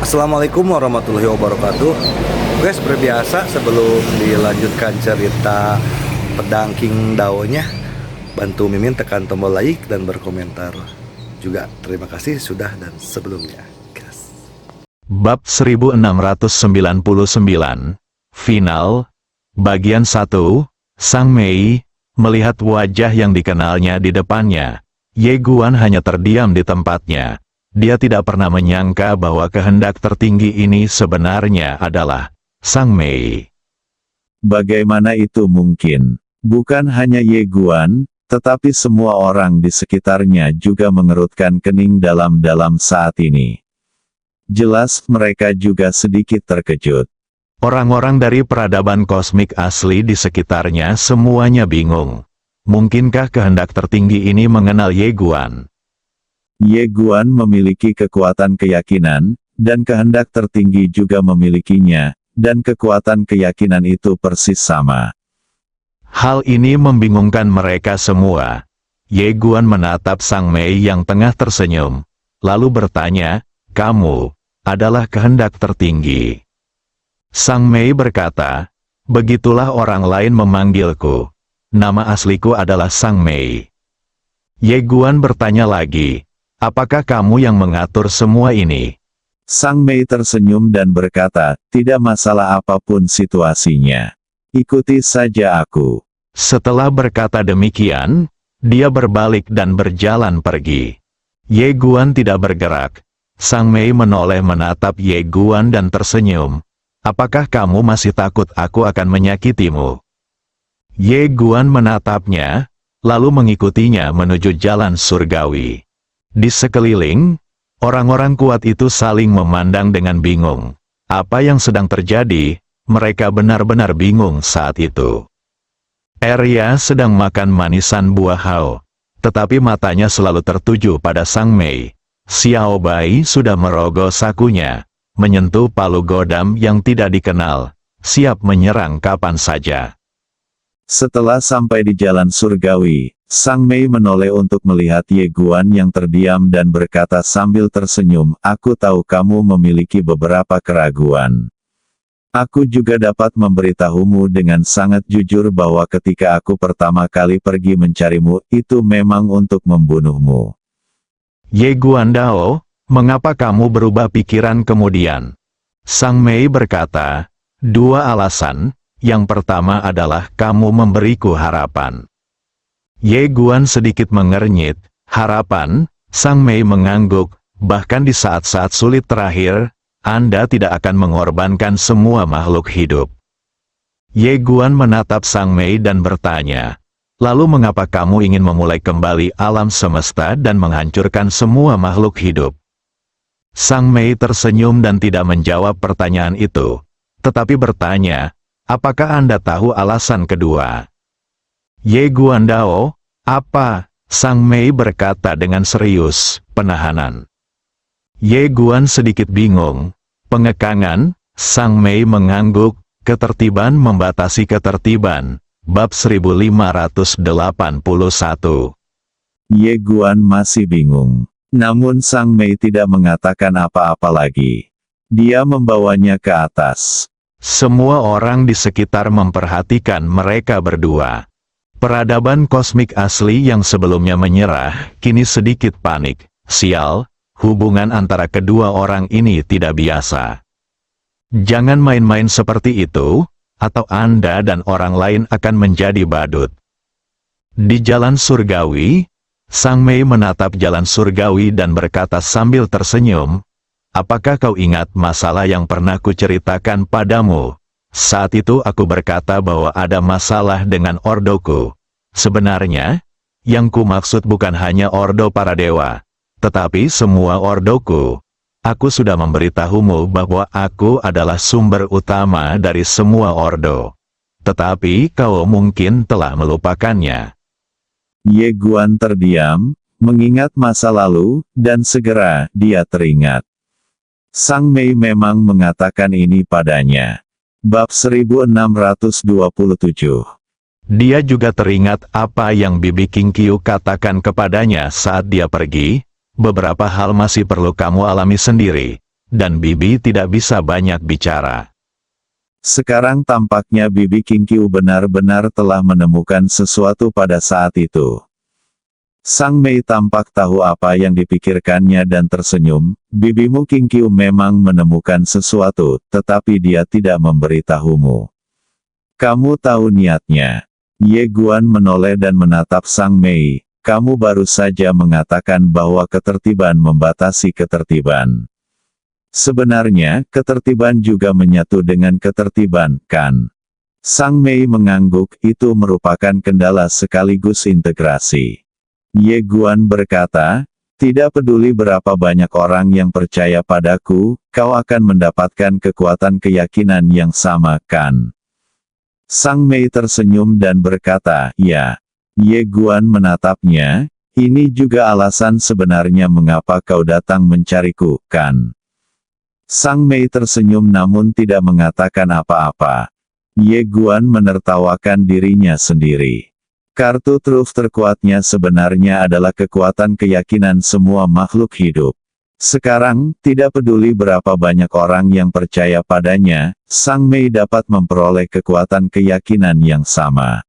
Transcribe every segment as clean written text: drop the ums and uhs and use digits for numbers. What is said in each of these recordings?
Assalamualaikum warahmatullahi wabarakatuh. Oke, seperti biasa sebelum dilanjutkan cerita pedang King Dao-nya, bantu Mimin tekan tombol like dan berkomentar. Juga terima kasih sudah dan sebelumnya. Gas. Bab 1699 Final Bagian 1. Sang Mei melihat wajah yang dikenalnya di depannya. Ye Guan hanya terdiam di tempatnya. Dia tidak pernah menyangka bahwa kehendak tertinggi ini sebenarnya adalah Sang Mei. Bagaimana itu mungkin? Bukan hanya Ye Guan, tetapi semua orang di sekitarnya juga mengerutkan kening dalam-dalam saat ini. Jelas mereka juga sedikit terkejut. Orang-orang dari peradaban kosmik asli di sekitarnya semuanya bingung. Mungkinkah kehendak tertinggi ini mengenal Ye Guan? Ye Guan memiliki kekuatan keyakinan, dan kehendak tertinggi juga memilikinya, dan kekuatan keyakinan itu persis sama. Hal ini membingungkan mereka semua. Ye Guan menatap Sang Mei yang tengah tersenyum, lalu bertanya, "Kamu adalah kehendak tertinggi?" Sang Mei berkata, "Begitulah orang lain memanggilku. Nama asliku adalah Sang Mei." Ye Guan bertanya lagi, "Apakah kamu yang mengatur semua ini?" Sang Mei tersenyum dan berkata, "Tidak masalah apapun situasinya. Ikuti saja aku." Setelah berkata demikian, dia berbalik dan berjalan pergi. Ye Guan tidak bergerak. Sang Mei menoleh menatap Ye Guan dan tersenyum. "Apakah kamu masih takut aku akan menyakitimu?" Ye Guan menatapnya, lalu mengikutinya menuju jalan surgawi. Di sekeliling, orang-orang kuat itu saling memandang dengan bingung. Apa yang sedang terjadi? Mereka benar-benar bingung saat itu. Arya sedang makan manisan buah hao, tetapi matanya selalu tertuju pada Sang Mei. Xiao Bai sudah merogoh sakunya, menyentuh palu godam yang tidak dikenal, siap menyerang kapan saja. Setelah sampai di jalan surgawi, Sang Mei menoleh untuk melihat Ye Guan yang terdiam dan berkata sambil tersenyum, "Aku tahu kamu memiliki beberapa keraguan. Aku juga dapat memberitahumu dengan sangat jujur bahwa ketika aku pertama kali pergi mencarimu, itu memang untuk membunuhmu." Ye Guan Dao, mengapa kamu berubah pikiran kemudian? Sang Mei berkata, "Dua alasan. Yang pertama adalah kamu memberiku harapan." Ye Guan sedikit mengernyit. "Harapan?" Sang Mei mengangguk. "Bahkan di saat-saat sulit terakhir, Anda tidak akan mengorbankan semua makhluk hidup." Ye Guan menatap Sang Mei dan bertanya, "Lalu mengapa kamu ingin memulai kembali alam semesta dan menghancurkan semua makhluk hidup?" Sang Mei tersenyum dan tidak menjawab pertanyaan itu, tetapi bertanya, "Apakah Anda tahu alasan kedua?" Ye Guan Dao, "Apa?" Sang Mei berkata dengan serius, "Penahanan." Ye Guan sedikit bingung. Pengekangan, Sang Mei mengangguk, "Ketertiban membatasi ketertiban." Bab 1581. Ye Guan masih bingung. Namun Sang Mei tidak mengatakan apa-apa lagi. Dia membawanya ke atas. Semua orang di sekitar memperhatikan mereka berdua. Peradaban kosmik asli yang sebelumnya menyerah, kini sedikit panik. Sial, hubungan antara kedua orang ini tidak biasa. Jangan main-main seperti itu, atau Anda dan orang lain akan menjadi badut. Di jalan surgawi, Sang Mei menatap jalan surgawi dan berkata sambil tersenyum, "Apakah kau ingat masalah yang pernah kuceritakan padamu? Saat itu aku berkata bahwa ada masalah dengan ordoku. Sebenarnya, yang ku maksud bukan hanya ordo para dewa, tetapi semua ordoku. Aku sudah memberitahumu bahwa aku adalah sumber utama dari semua ordo. Tetapi kau mungkin telah melupakannya." Ye Guan terdiam, mengingat masa lalu, dan segera dia teringat. Sang Mei memang mengatakan ini padanya. Bab 1627. Dia juga teringat apa yang Bibi King Qiu katakan kepadanya saat dia pergi. "Beberapa hal masih perlu kamu alami sendiri. dan Bibi tidak bisa banyak bicara. Sekarang tampaknya Bibi Kingqiu benar-benar telah menemukan sesuatu pada saat itu. Sang Mei tampak tahu apa yang dipikirkannya dan tersenyum. Bibimu Kingqiu memang menemukan sesuatu, tetapi dia tidak memberitahumu. Kamu tahu niatnya. Ye Guan menoleh dan menatap Sang Mei. Kamu baru saja mengatakan bahwa ketertiban membatasi ketertiban. Sebenarnya, ketertiban juga menyatu dengan ketertiban, kan? Sang Mei mengangguk, itu merupakan kendala sekaligus integrasi. Ye Guan berkata, tidak peduli berapa banyak orang yang percaya padaku, kau akan mendapatkan kekuatan keyakinan yang sama, kan? Sang Mei tersenyum dan berkata, ya. Ye Guan menatapnya, ini juga alasan sebenarnya mengapa kau datang mencariku, kan? Sang Mei tersenyum namun tidak mengatakan apa-apa. Ye Guan menertawakan dirinya sendiri. Kartu truf terkuatnya sebenarnya adalah kekuatan keyakinan semua makhluk hidup. Sekarang, tidak peduli berapa banyak orang yang percaya padanya, Sang Mei dapat memperoleh kekuatan keyakinan yang sama.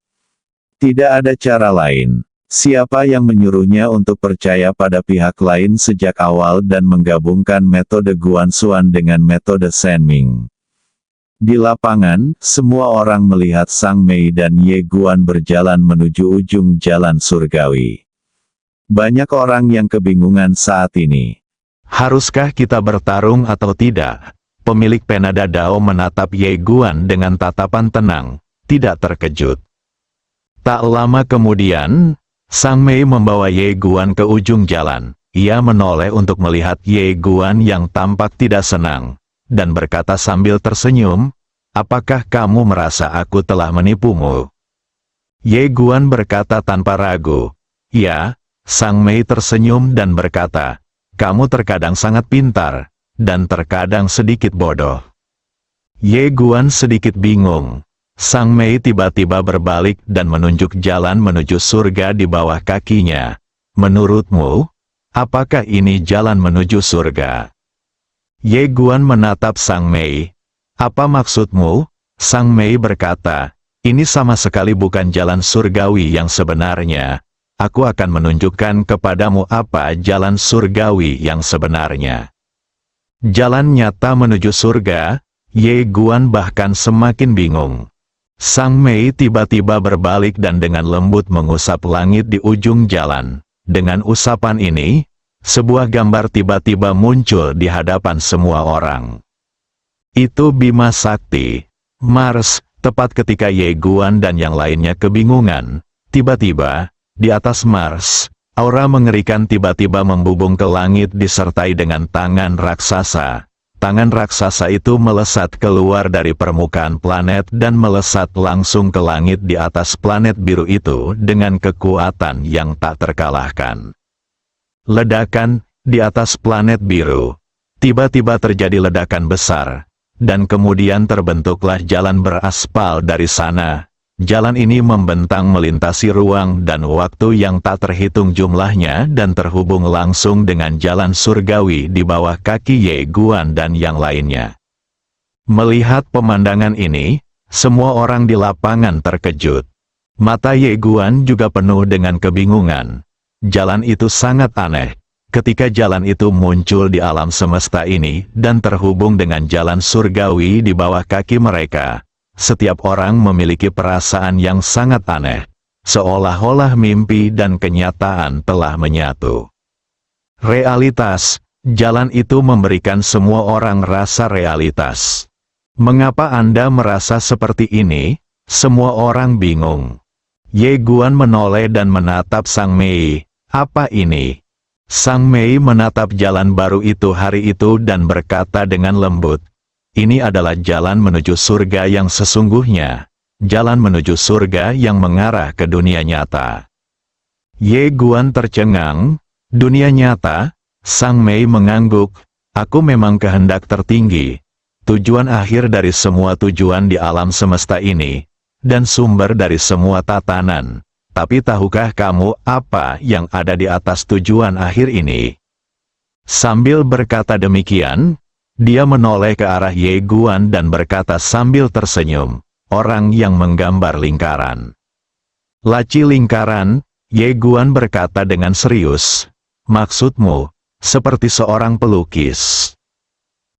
Tidak ada cara lain. Siapa yang menyuruhnya untuk percaya pada pihak lain sejak awal dan menggabungkan metode Guanxuan dengan metode Senming? Di lapangan, semua orang melihat Sang Mei dan Ye Guan berjalan menuju ujung jalan surgawi. Banyak orang yang kebingungan saat ini. Haruskah kita bertarung atau tidak? Pemilik Penada Dao menatap Ye Guan dengan tatapan tenang, tidak terkejut. Tak lama kemudian, Sang Mei membawa Ye Guan ke ujung jalan. Ia menoleh untuk melihat Ye Guan yang tampak tidak senang, dan berkata sambil tersenyum, apakah kamu merasa aku telah menipumu? Ye Guan berkata tanpa ragu, ya. Sang Mei tersenyum dan berkata, kamu terkadang sangat pintar, dan terkadang sedikit bodoh. Ye Guan sedikit bingung. Sang Mei tiba-tiba berbalik dan menunjuk jalan menuju surga di bawah kakinya. Menurutmu, apakah ini jalan menuju surga? Ye Guan menatap Sang Mei. Apa maksudmu? Sang Mei berkata, ini sama sekali bukan jalan surgawi yang sebenarnya. Aku akan menunjukkan kepadamu apa jalan surgawi yang sebenarnya. Jalan nyata menuju surga. Ye Guan bahkan semakin bingung. Sang Mei tiba-tiba berbalik dan dengan lembut mengusap langit di ujung jalan. Dengan usapan ini, sebuah gambar tiba-tiba muncul di hadapan semua orang. Itu Bima Sakti, Mars. Tepat ketika Ye Guan dan yang lainnya kebingungan, tiba-tiba, di atas Mars, aura mengerikan tiba-tiba membubung ke langit disertai dengan tangan raksasa. Tangan raksasa itu melesat keluar dari permukaan planet dan melesat langsung ke langit di atas planet biru itu dengan kekuatan yang tak terkalahkan. Ledakan di atas planet biru. Tiba-tiba terjadi ledakan besar, dan kemudian terbentuklah jalan beraspal dari sana. Jalan ini membentang melintasi ruang dan waktu yang tak terhitung jumlahnya dan terhubung langsung dengan jalan surgawi di bawah kaki Ye Guan dan yang lainnya. Melihat pemandangan ini, semua orang di lapangan terkejut. Mata Ye Guan juga penuh dengan kebingungan. Jalan itu sangat aneh. Ketika jalan itu muncul di alam semesta ini dan terhubung dengan jalan surgawi di bawah kaki mereka, setiap orang memiliki perasaan yang sangat aneh, seolah-olah mimpi dan kenyataan telah menyatu. Realitas, jalan itu memberikan semua orang rasa realitas. Mengapa Anda merasa seperti ini? Semua orang bingung. Ye Guan menoleh dan menatap Sang Mei. Apa ini? Sang Mei menatap jalan baru itu hari itu dan berkata dengan lembut, ini adalah jalan menuju surga yang sesungguhnya. Jalan menuju surga yang mengarah ke dunia nyata. Ye Guan tercengang. Dunia nyata? Sang Mei mengangguk. Aku memang kehendak tertinggi. Tujuan akhir dari semua tujuan di alam semesta ini. Dan sumber dari semua tatanan. Tapi tahukah kamu apa yang ada di atas tujuan akhir ini? Sambil berkata demikian, Dia menoleh ke arah Ye Guan dan berkata sambil tersenyum, orang yang menggambar lingkaran. Laci lingkaran, Ye Guan berkata dengan serius, maksudmu, seperti seorang pelukis.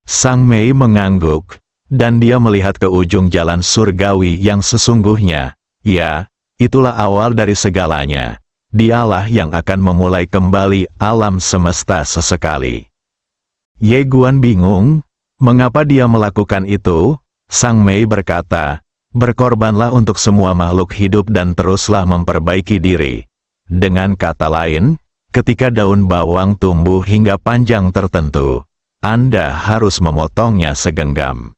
Sang Mei mengangguk, dan dia melihat ke ujung jalan surgawi yang sesungguhnya. Ya, itulah awal dari segalanya. Dialah yang akan memulai kembali alam semesta sesekali. Ye Guan bingung, mengapa dia melakukan itu? Sang Mei berkata, berkorbanlah untuk semua makhluk hidup dan teruslah memperbaiki diri. Dengan kata lain, ketika daun bawang tumbuh hingga panjang tertentu, Anda harus memotongnya segenggam.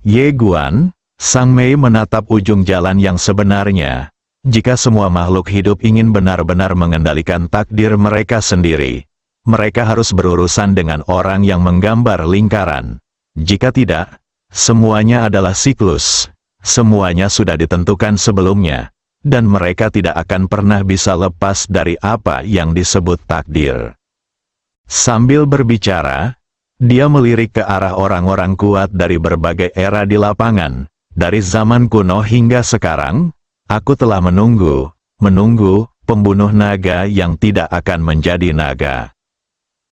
Ye Guan, Sang Mei menatap ujung jalan yang sebenarnya. Jika semua makhluk hidup ingin benar-benar mengendalikan takdir mereka sendiri, mereka harus berurusan dengan orang yang menggambar lingkaran. Jika tidak, semuanya adalah siklus. Semuanya sudah ditentukan sebelumnya, dan mereka tidak akan pernah bisa lepas dari apa yang disebut takdir. Sambil berbicara, dia melirik ke arah orang-orang kuat dari berbagai era di lapangan. Dari zaman kuno hingga sekarang, aku telah menunggu pembunuh naga yang tidak akan menjadi naga.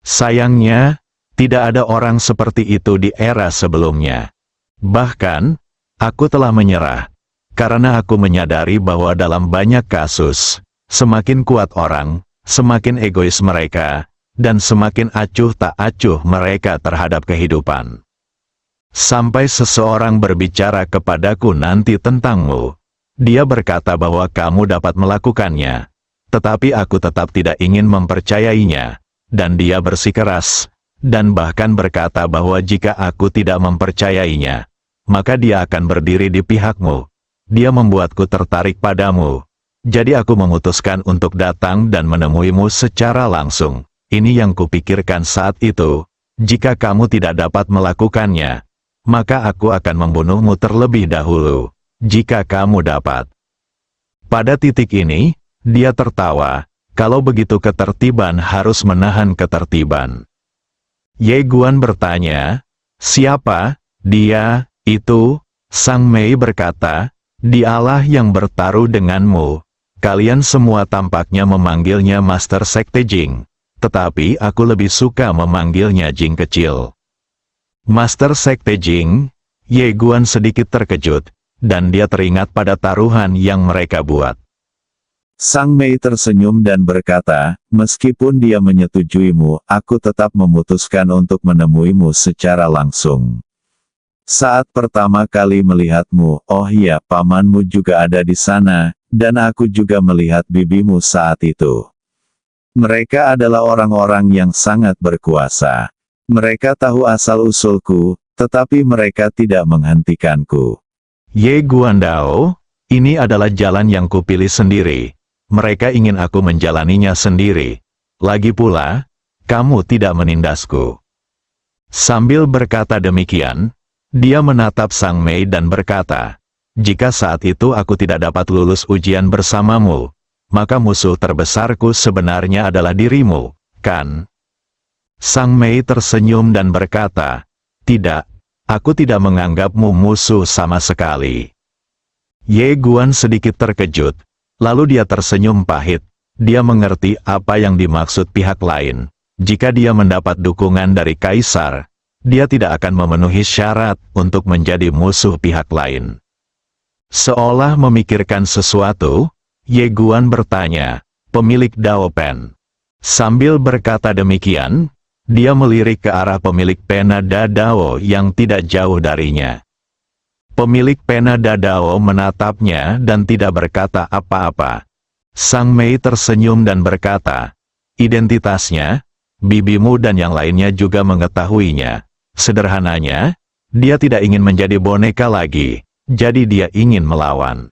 Sayangnya, tidak ada orang seperti itu di era sebelumnya. Bahkan, aku telah menyerah, karena aku menyadari bahwa dalam banyak kasus, semakin kuat orang, semakin egois mereka, dan semakin acuh tak acuh mereka terhadap kehidupan. Sampai seseorang berbicara kepadaku nanti tentangmu. Dia berkata bahwa kamu dapat melakukannya, tetapi aku tetap tidak ingin mempercayainya, dan dia bersikeras, dan bahkan berkata bahwa jika aku tidak mempercayainya, maka dia akan berdiri di pihakmu. Dia membuatku tertarik padamu. Jadi aku memutuskan untuk datang dan menemuimu secara langsung. Ini yang kupikirkan saat itu, jika kamu tidak dapat melakukannya, maka aku akan membunuhmu terlebih dahulu, jika kamu dapat. Pada titik ini, dia tertawa, kalau begitu ketertiban harus menahan ketertiban. Ye Guan bertanya, siapa? Dia, itu? Sang Mei berkata, dialah yang bertaruh denganmu. Kalian semua tampaknya memanggilnya Master Sekte Jing, tetapi aku lebih suka memanggilnya Jing kecil. Master Sekte Jing, Ye Guan sedikit terkejut, dan dia teringat pada taruhan yang mereka buat. Sang Mei tersenyum dan berkata, meskipun dia menyetujuimu, aku tetap memutuskan untuk menemuimu secara langsung. Saat pertama kali melihatmu, oh iya, pamanmu juga ada di sana, dan aku juga melihat bibimu saat itu. Mereka adalah orang-orang yang sangat berkuasa. Mereka tahu asal-usulku, tetapi mereka tidak menghentikanku. Ye Guandao, ini adalah jalan yang kupilih sendiri. Mereka ingin aku menjalaninya sendiri. Lagi pula, kamu tidak menindasku. Sambil berkata demikian, dia menatap Sang Mei dan berkata, jika saat itu aku tidak dapat lulus ujian bersamamu, maka musuh terbesarku sebenarnya adalah dirimu, kan? Sang Mei tersenyum dan berkata, tidak, aku tidak menganggapmu musuh sama sekali. Ye Guan sedikit terkejut, lalu dia tersenyum pahit. Dia mengerti apa yang dimaksud pihak lain. Jika dia mendapat dukungan dari Kaisar, dia tidak akan memenuhi syarat untuk menjadi musuh pihak lain. Seolah memikirkan sesuatu, Ye Guan bertanya, pemilik Dao Pen. Sambil berkata demikian, dia melirik ke arah pemilik pena Dadao yang tidak jauh darinya. Pemilik pena Dadao menatapnya dan tidak berkata apa-apa. Sang Mei tersenyum dan berkata, identitasnya, bibimu dan yang lainnya juga mengetahuinya. Sederhananya, dia tidak ingin menjadi boneka lagi, jadi dia ingin melawan.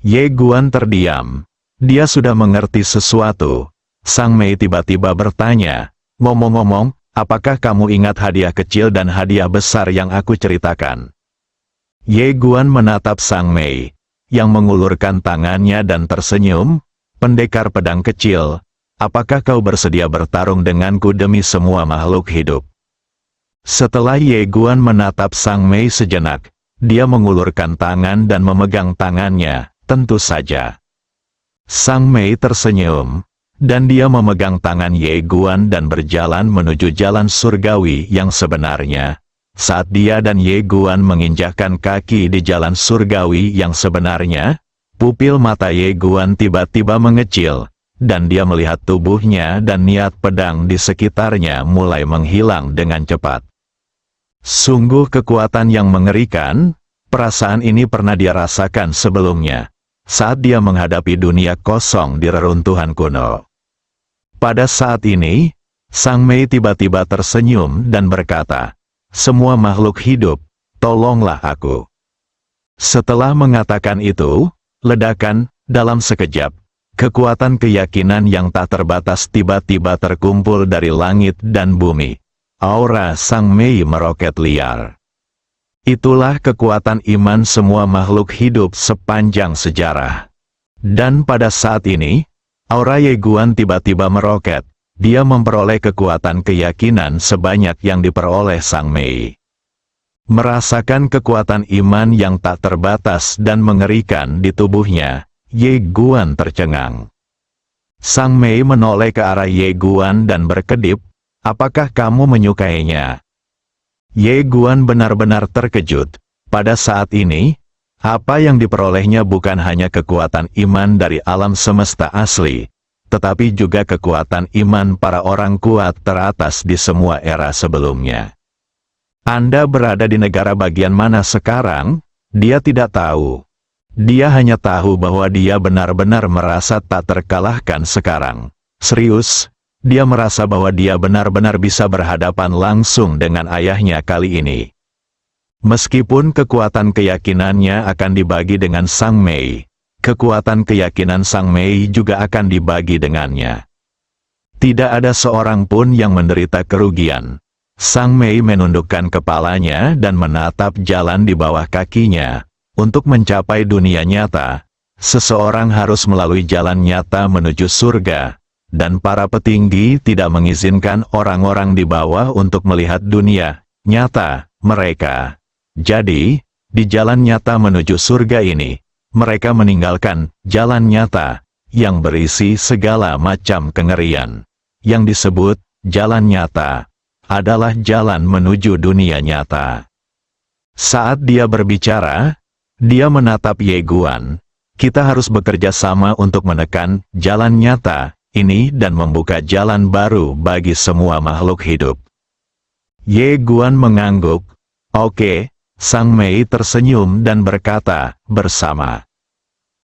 Ye Guan terdiam. Dia sudah mengerti sesuatu. Sang Mei tiba-tiba bertanya, ngomong-ngomong, apakah kamu ingat hadiah kecil dan hadiah besar yang aku ceritakan? Ye Guan menatap Sang Mei, yang mengulurkan tangannya dan tersenyum, pendekar pedang kecil, apakah kau bersedia bertarung denganku demi semua makhluk hidup? Setelah Ye Guan menatap Sang Mei sejenak, dia mengulurkan tangan dan memegang tangannya, tentu saja. Sang Mei tersenyum, dan dia memegang tangan Ye Guan dan berjalan menuju jalan surgawi yang sebenarnya. Saat dia dan Ye Guan menginjakkan kaki di jalan surgawi yang sebenarnya, pupil mata Ye Guan tiba-tiba mengecil, dan dia melihat tubuhnya dan niat pedang di sekitarnya mulai menghilang dengan cepat. Sungguh kekuatan yang mengerikan, perasaan ini pernah dia rasakan sebelumnya, saat dia menghadapi dunia kosong di reruntuhan kuno. Pada saat ini, Sang Mei tiba-tiba tersenyum dan berkata, "Semua makhluk hidup, tolonglah aku." Setelah mengatakan itu, ledakan, dalam sekejap, kekuatan keyakinan yang tak terbatas tiba-tiba terkumpul dari langit dan bumi. Aura Sang Mei meroket liar. Itulah kekuatan iman semua makhluk hidup sepanjang sejarah. Dan pada saat ini, aura Ye Guan tiba-tiba meroket. Dia memperoleh kekuatan keyakinan sebanyak yang diperoleh Sang Mei. Merasakan kekuatan iman yang tak terbatas dan mengerikan di tubuhnya, Ye Guan tercengang. Sang Mei menoleh ke arah Ye Guan dan berkedip, "Apakah kamu menyukainya?" Ye Guan benar-benar terkejut. Pada saat ini, apa yang diperolehnya bukan hanya kekuatan iman dari alam semesta asli, tetapi juga kekuatan iman para orang kuat teratas di semua era sebelumnya. Anda berada di negara bagian mana sekarang? Dia tidak tahu. Dia hanya tahu bahwa dia benar-benar merasa tak terkalahkan sekarang. Serius, dia merasa bahwa dia benar-benar bisa berhadapan langsung dengan ayahnya kali ini. Meskipun kekuatan keyakinannya akan dibagi dengan Sang Mei, kekuatan keyakinan Sang Mei juga akan dibagi dengannya. Tidak ada seorang pun yang menderita kerugian. Sang Mei menundukkan kepalanya dan menatap jalan di bawah kakinya. Untuk mencapai dunia nyata, seseorang harus melalui jalan nyata menuju surga, dan para petinggi tidak mengizinkan orang-orang di bawah untuk melihat dunia nyata mereka. Jadi, di jalan nyata menuju surga ini, mereka meninggalkan jalan nyata yang berisi segala macam kengerian. Yang disebut jalan nyata adalah jalan menuju dunia nyata. Saat dia berbicara, dia menatap Ye Guan. Kita harus bekerja sama untuk menekan jalan nyata ini dan membuka jalan baru bagi semua makhluk hidup. Ye Guan mengangguk. Oke. Sang Mei tersenyum dan berkata, "Bersama."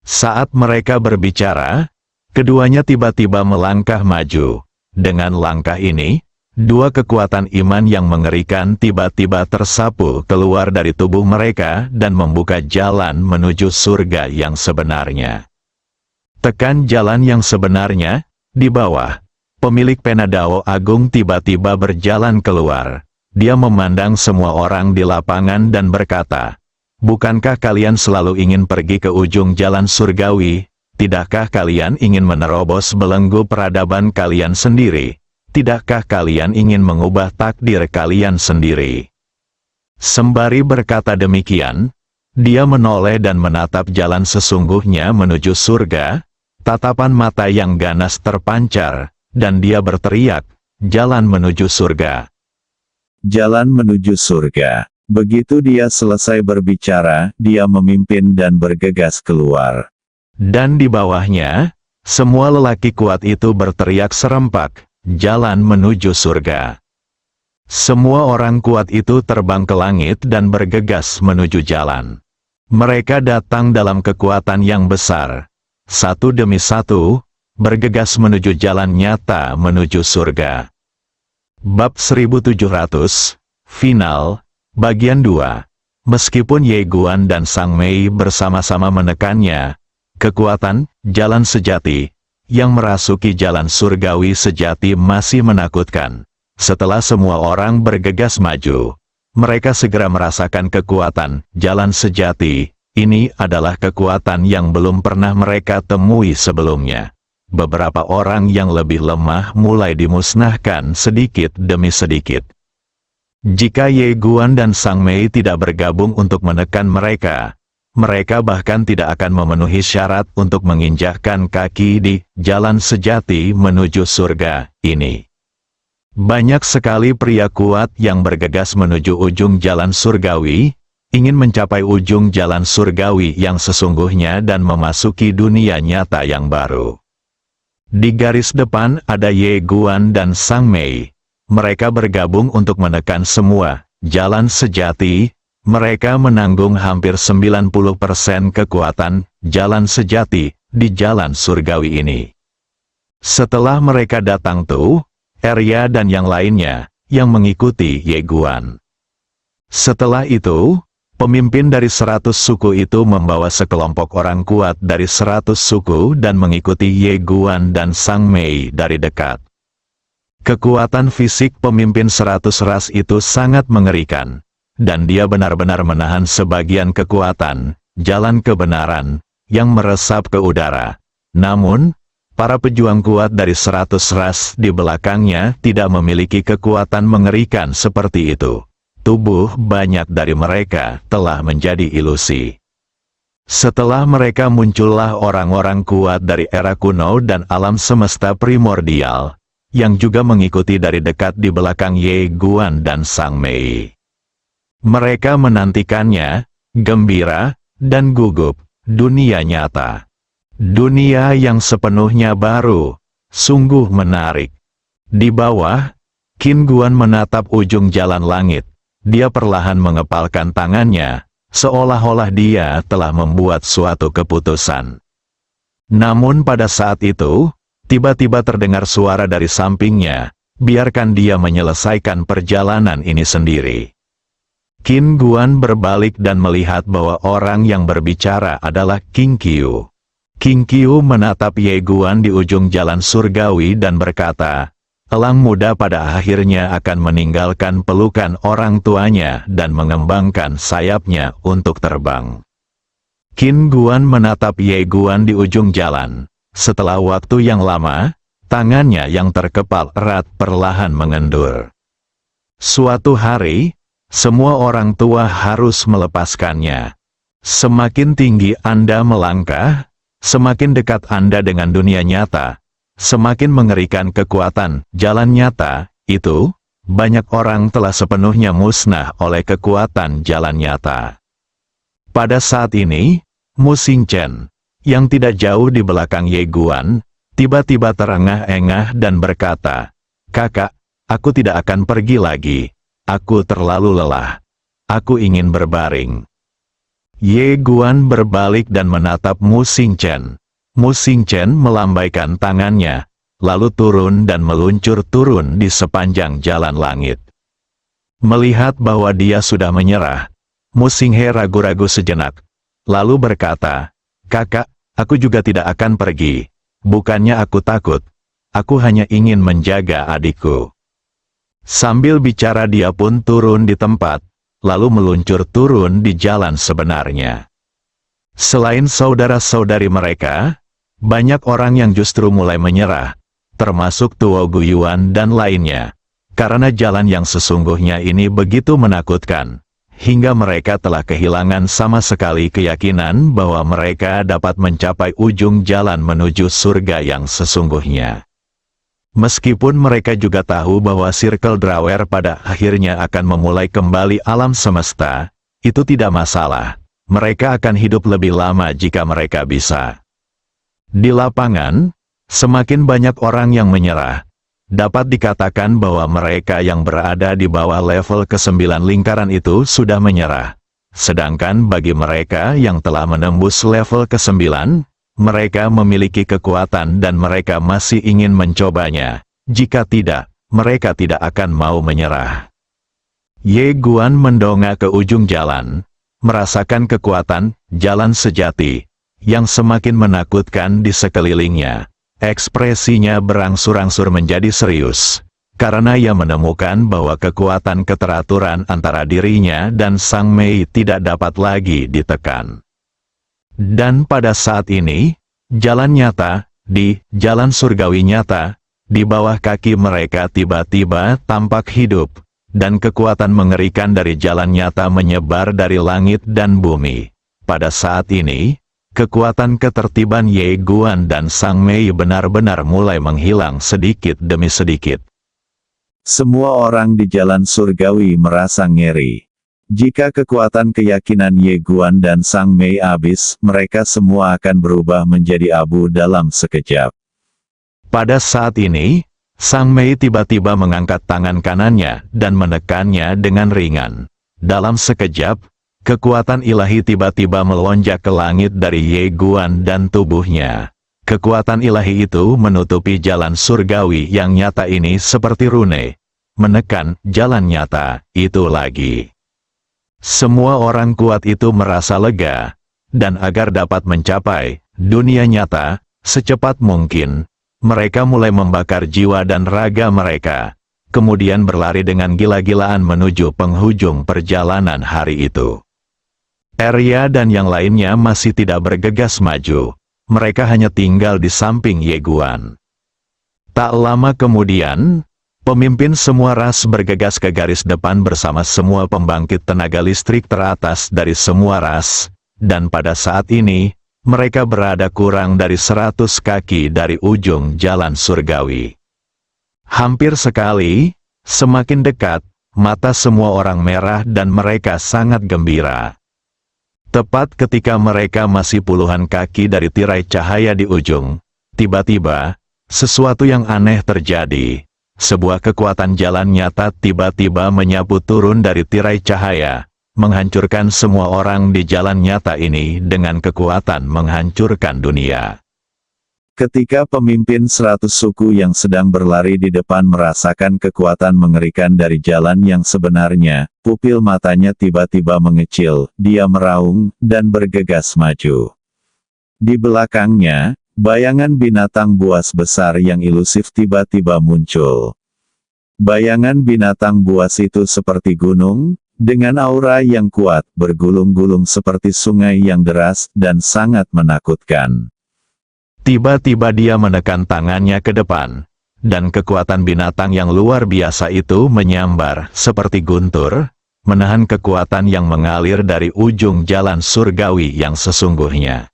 Saat mereka berbicara, keduanya tiba-tiba melangkah maju. Dengan langkah ini, dua kekuatan iman yang mengerikan tiba-tiba tersapu keluar dari tubuh mereka dan membuka jalan menuju surga yang sebenarnya. Tekan jalan yang sebenarnya, di bawah. Pemilik pena Dao Agung tiba-tiba berjalan keluar. Dia memandang semua orang di lapangan dan berkata, "Bukankah kalian selalu ingin pergi ke ujung jalan surgawi? Tidakkah kalian ingin menerobos belenggu peradaban kalian sendiri? Tidakkah kalian ingin mengubah takdir kalian sendiri?" Sembari berkata demikian, dia menoleh dan menatap jalan sesungguhnya menuju surga. Tatapan mata yang ganas terpancar, dan dia berteriak, "Jalan menuju surga." Jalan menuju surga. Begitu dia selesai berbicara, dia memimpin dan bergegas keluar. Dan di bawahnya, semua lelaki kuat itu berteriak serempak, "Jalan menuju surga." Semua orang kuat itu terbang ke langit dan bergegas menuju jalan. Mereka datang dalam kekuatan yang besar. Satu demi satu, bergegas menuju jalan nyata menuju surga. Bab 1700, Final, Bagian 2. Meskipun Ye Guan dan Sang Mei bersama-sama menekannya, kekuatan, jalan sejati, yang merasuki jalan surgawi sejati masih menakutkan. Setelah semua orang bergegas maju, mereka segera merasakan kekuatan, jalan sejati. Ini adalah kekuatan yang belum pernah mereka temui sebelumnya. Beberapa orang yang lebih lemah mulai dimusnahkan sedikit demi sedikit. Jika Ye Guan dan Sang Mei tidak bergabung untuk menekan mereka, mereka bahkan tidak akan memenuhi syarat untuk menginjakkan kaki di jalan sejati menuju surga ini. Banyak sekali pria kuat yang bergegas menuju ujung jalan surgawi, ingin mencapai ujung jalan surgawi yang sesungguhnya dan memasuki dunia nyata yang baru. Di garis depan ada Ye Guan dan Sang Mei. Mereka bergabung untuk menekan semua jalan sejati. Mereka menanggung hampir 90% kekuatan jalan sejati di jalan surgawi ini. Setelah mereka datang tuh, Arya dan yang lainnya yang mengikuti Ye Guan. Setelah itu, pemimpin dari 100 suku itu membawa sekelompok orang kuat dari 100 suku dan mengikuti Ye Guan dan Sang Mei dari dekat. Kekuatan fisik pemimpin 100 ras itu sangat mengerikan, dan dia benar-benar menahan sebagian kekuatan, jalan kebenaran, yang meresap ke udara. Namun, para pejuang kuat dari 100 ras di belakangnya tidak memiliki kekuatan mengerikan seperti itu. Tubuh banyak dari mereka telah menjadi ilusi. Setelah mereka muncullah orang-orang kuat dari era kuno dan alam semesta primordial, yang juga mengikuti dari dekat di belakang Ye Guan dan Sang Mei. Mereka menantikannya, gembira, dan gugup, dunia nyata. Dunia yang sepenuhnya baru, sungguh menarik. Di bawah, Qin Guan menatap ujung jalan langit. Dia perlahan mengepalkan tangannya, seolah-olah dia telah membuat suatu keputusan. Namun pada saat itu, tiba-tiba terdengar suara dari sampingnya, biarkan dia menyelesaikan perjalanan ini sendiri. Qin Guan berbalik dan melihat bahwa orang yang berbicara adalah King Qiu. King Qiu menatap Ye Guan di ujung jalan surgawi dan berkata, elang muda pada akhirnya akan meninggalkan pelukan orang tuanya dan mengembangkan sayapnya untuk terbang. Qin Guan menatap Ye Guan di ujung jalan. Setelah waktu yang lama, tangannya yang terkepal erat perlahan mengendur. Suatu hari, semua orang tua harus melepaskannya. Semakin tinggi Anda melangkah, semakin dekat Anda dengan dunia nyata, semakin mengerikan kekuatan jalan nyata itu. Banyak orang telah sepenuhnya musnah oleh kekuatan jalan nyata. Pada saat ini, Mu Xingchen, yang tidak jauh di belakang Ye Guan, tiba-tiba terengah-engah dan berkata, "Kakak, aku tidak akan pergi lagi. Aku terlalu lelah. Aku ingin berbaring." Ye Guan berbalik dan menatap Mu Xingchen. Mu Xingchen melambaikan tangannya, lalu turun dan meluncur turun di sepanjang jalan langit. Melihat bahwa dia sudah menyerah, Mu Xinghe ragu-ragu sejenak, lalu berkata, "Kakak, aku juga tidak akan pergi. Bukannya aku takut. Aku hanya ingin menjaga adikku." Sambil bicara dia pun turun di tempat, lalu meluncur turun di jalan sebenarnya. Selain saudara-saudari mereka, banyak orang yang justru mulai menyerah, termasuk Tuo Guiyuan dan lainnya, karena jalan yang sesungguhnya ini begitu menakutkan. Hingga mereka telah kehilangan sama sekali keyakinan bahwa mereka dapat mencapai ujung jalan menuju surga yang sesungguhnya. Meskipun mereka juga tahu bahwa Circle Drawer pada akhirnya akan memulai kembali alam semesta, itu tidak masalah. Mereka akan hidup lebih lama jika mereka bisa. Di lapangan, semakin banyak orang yang menyerah. Dapat dikatakan bahwa mereka yang berada di bawah level ke-9 lingkaran itu sudah menyerah. Sedangkan bagi mereka yang telah menembus level ke-9, mereka memiliki kekuatan dan mereka masih ingin mencobanya. Jika tidak, mereka tidak akan mau menyerah. Ye Guan mendongak ke ujung jalan, merasakan kekuatan jalan sejati yang semakin menakutkan di sekelilingnya. Ekspresinya berangsur-angsur menjadi serius, karena ia menemukan bahwa kekuatan keteraturan antara dirinya dan Sang Mei tidak dapat lagi ditekan. Dan pada saat ini, jalan nyata, di jalan surgawi nyata, di bawah kaki mereka tiba-tiba tampak hidup. dan kekuatan mengerikan dari jalan nyata menyebar dari langit dan bumi. Pada saat ini, kekuatan ketertiban Ye Guan dan Sang Mei benar-benar mulai menghilang sedikit demi sedikit. Semua orang di jalan surgawi merasa ngeri. Jika kekuatan keyakinan Ye Guan dan Sang Mei habis, mereka semua akan berubah menjadi abu dalam sekejap. Pada saat ini, Sang Mei tiba-tiba mengangkat tangan kanannya dan menekannya dengan ringan. Dalam sekejap, kekuatan ilahi tiba-tiba melonjak ke langit dari Ye Guan dan tubuhnya. Kekuatan ilahi itu menutupi jalan surgawi yang nyata ini seperti rune. Menekan jalan nyata itu lagi. Semua orang kuat itu merasa lega, dan agar dapat mencapai dunia nyata secepat mungkin, mereka mulai membakar jiwa dan raga mereka, kemudian berlari dengan gila-gilaan menuju penghujung perjalanan hari itu. Arya dan yang lainnya masih tidak bergegas maju, mereka hanya tinggal di samping Ye Guan. Tak lama kemudian, pemimpin semua ras bergegas ke garis depan bersama semua pembangkit tenaga listrik teratas dari semua ras, dan pada saat ini, mereka berada kurang dari 100 kaki dari ujung jalan surgawi. Hampir sekali, semakin dekat, mata semua orang merah dan mereka sangat gembira. Tepat ketika mereka masih puluhan kaki dari tirai cahaya di ujung, tiba-tiba, sesuatu yang aneh terjadi. Sebuah kekuatan jalan nyata tiba-tiba menyapu turun dari tirai cahaya, menghancurkan semua orang di jalan nyata ini dengan kekuatan menghancurkan dunia. Ketika pemimpin 100 suku yang sedang berlari di depan merasakan kekuatan mengerikan dari jalan yang sebenarnya, pupil matanya tiba-tiba mengecil, dia meraung, dan bergegas maju. Di belakangnya, bayangan binatang buas besar yang ilusif tiba-tiba muncul. Bayangan binatang buas itu seperti gunung, dengan aura yang kuat, bergulung-gulung seperti sungai yang deras, dan sangat menakutkan. Tiba-tiba dia menekan tangannya ke depan, dan kekuatan binatang yang luar biasa itu menyambar seperti guntur, menahan kekuatan yang mengalir dari ujung jalan surgawi yang sesungguhnya.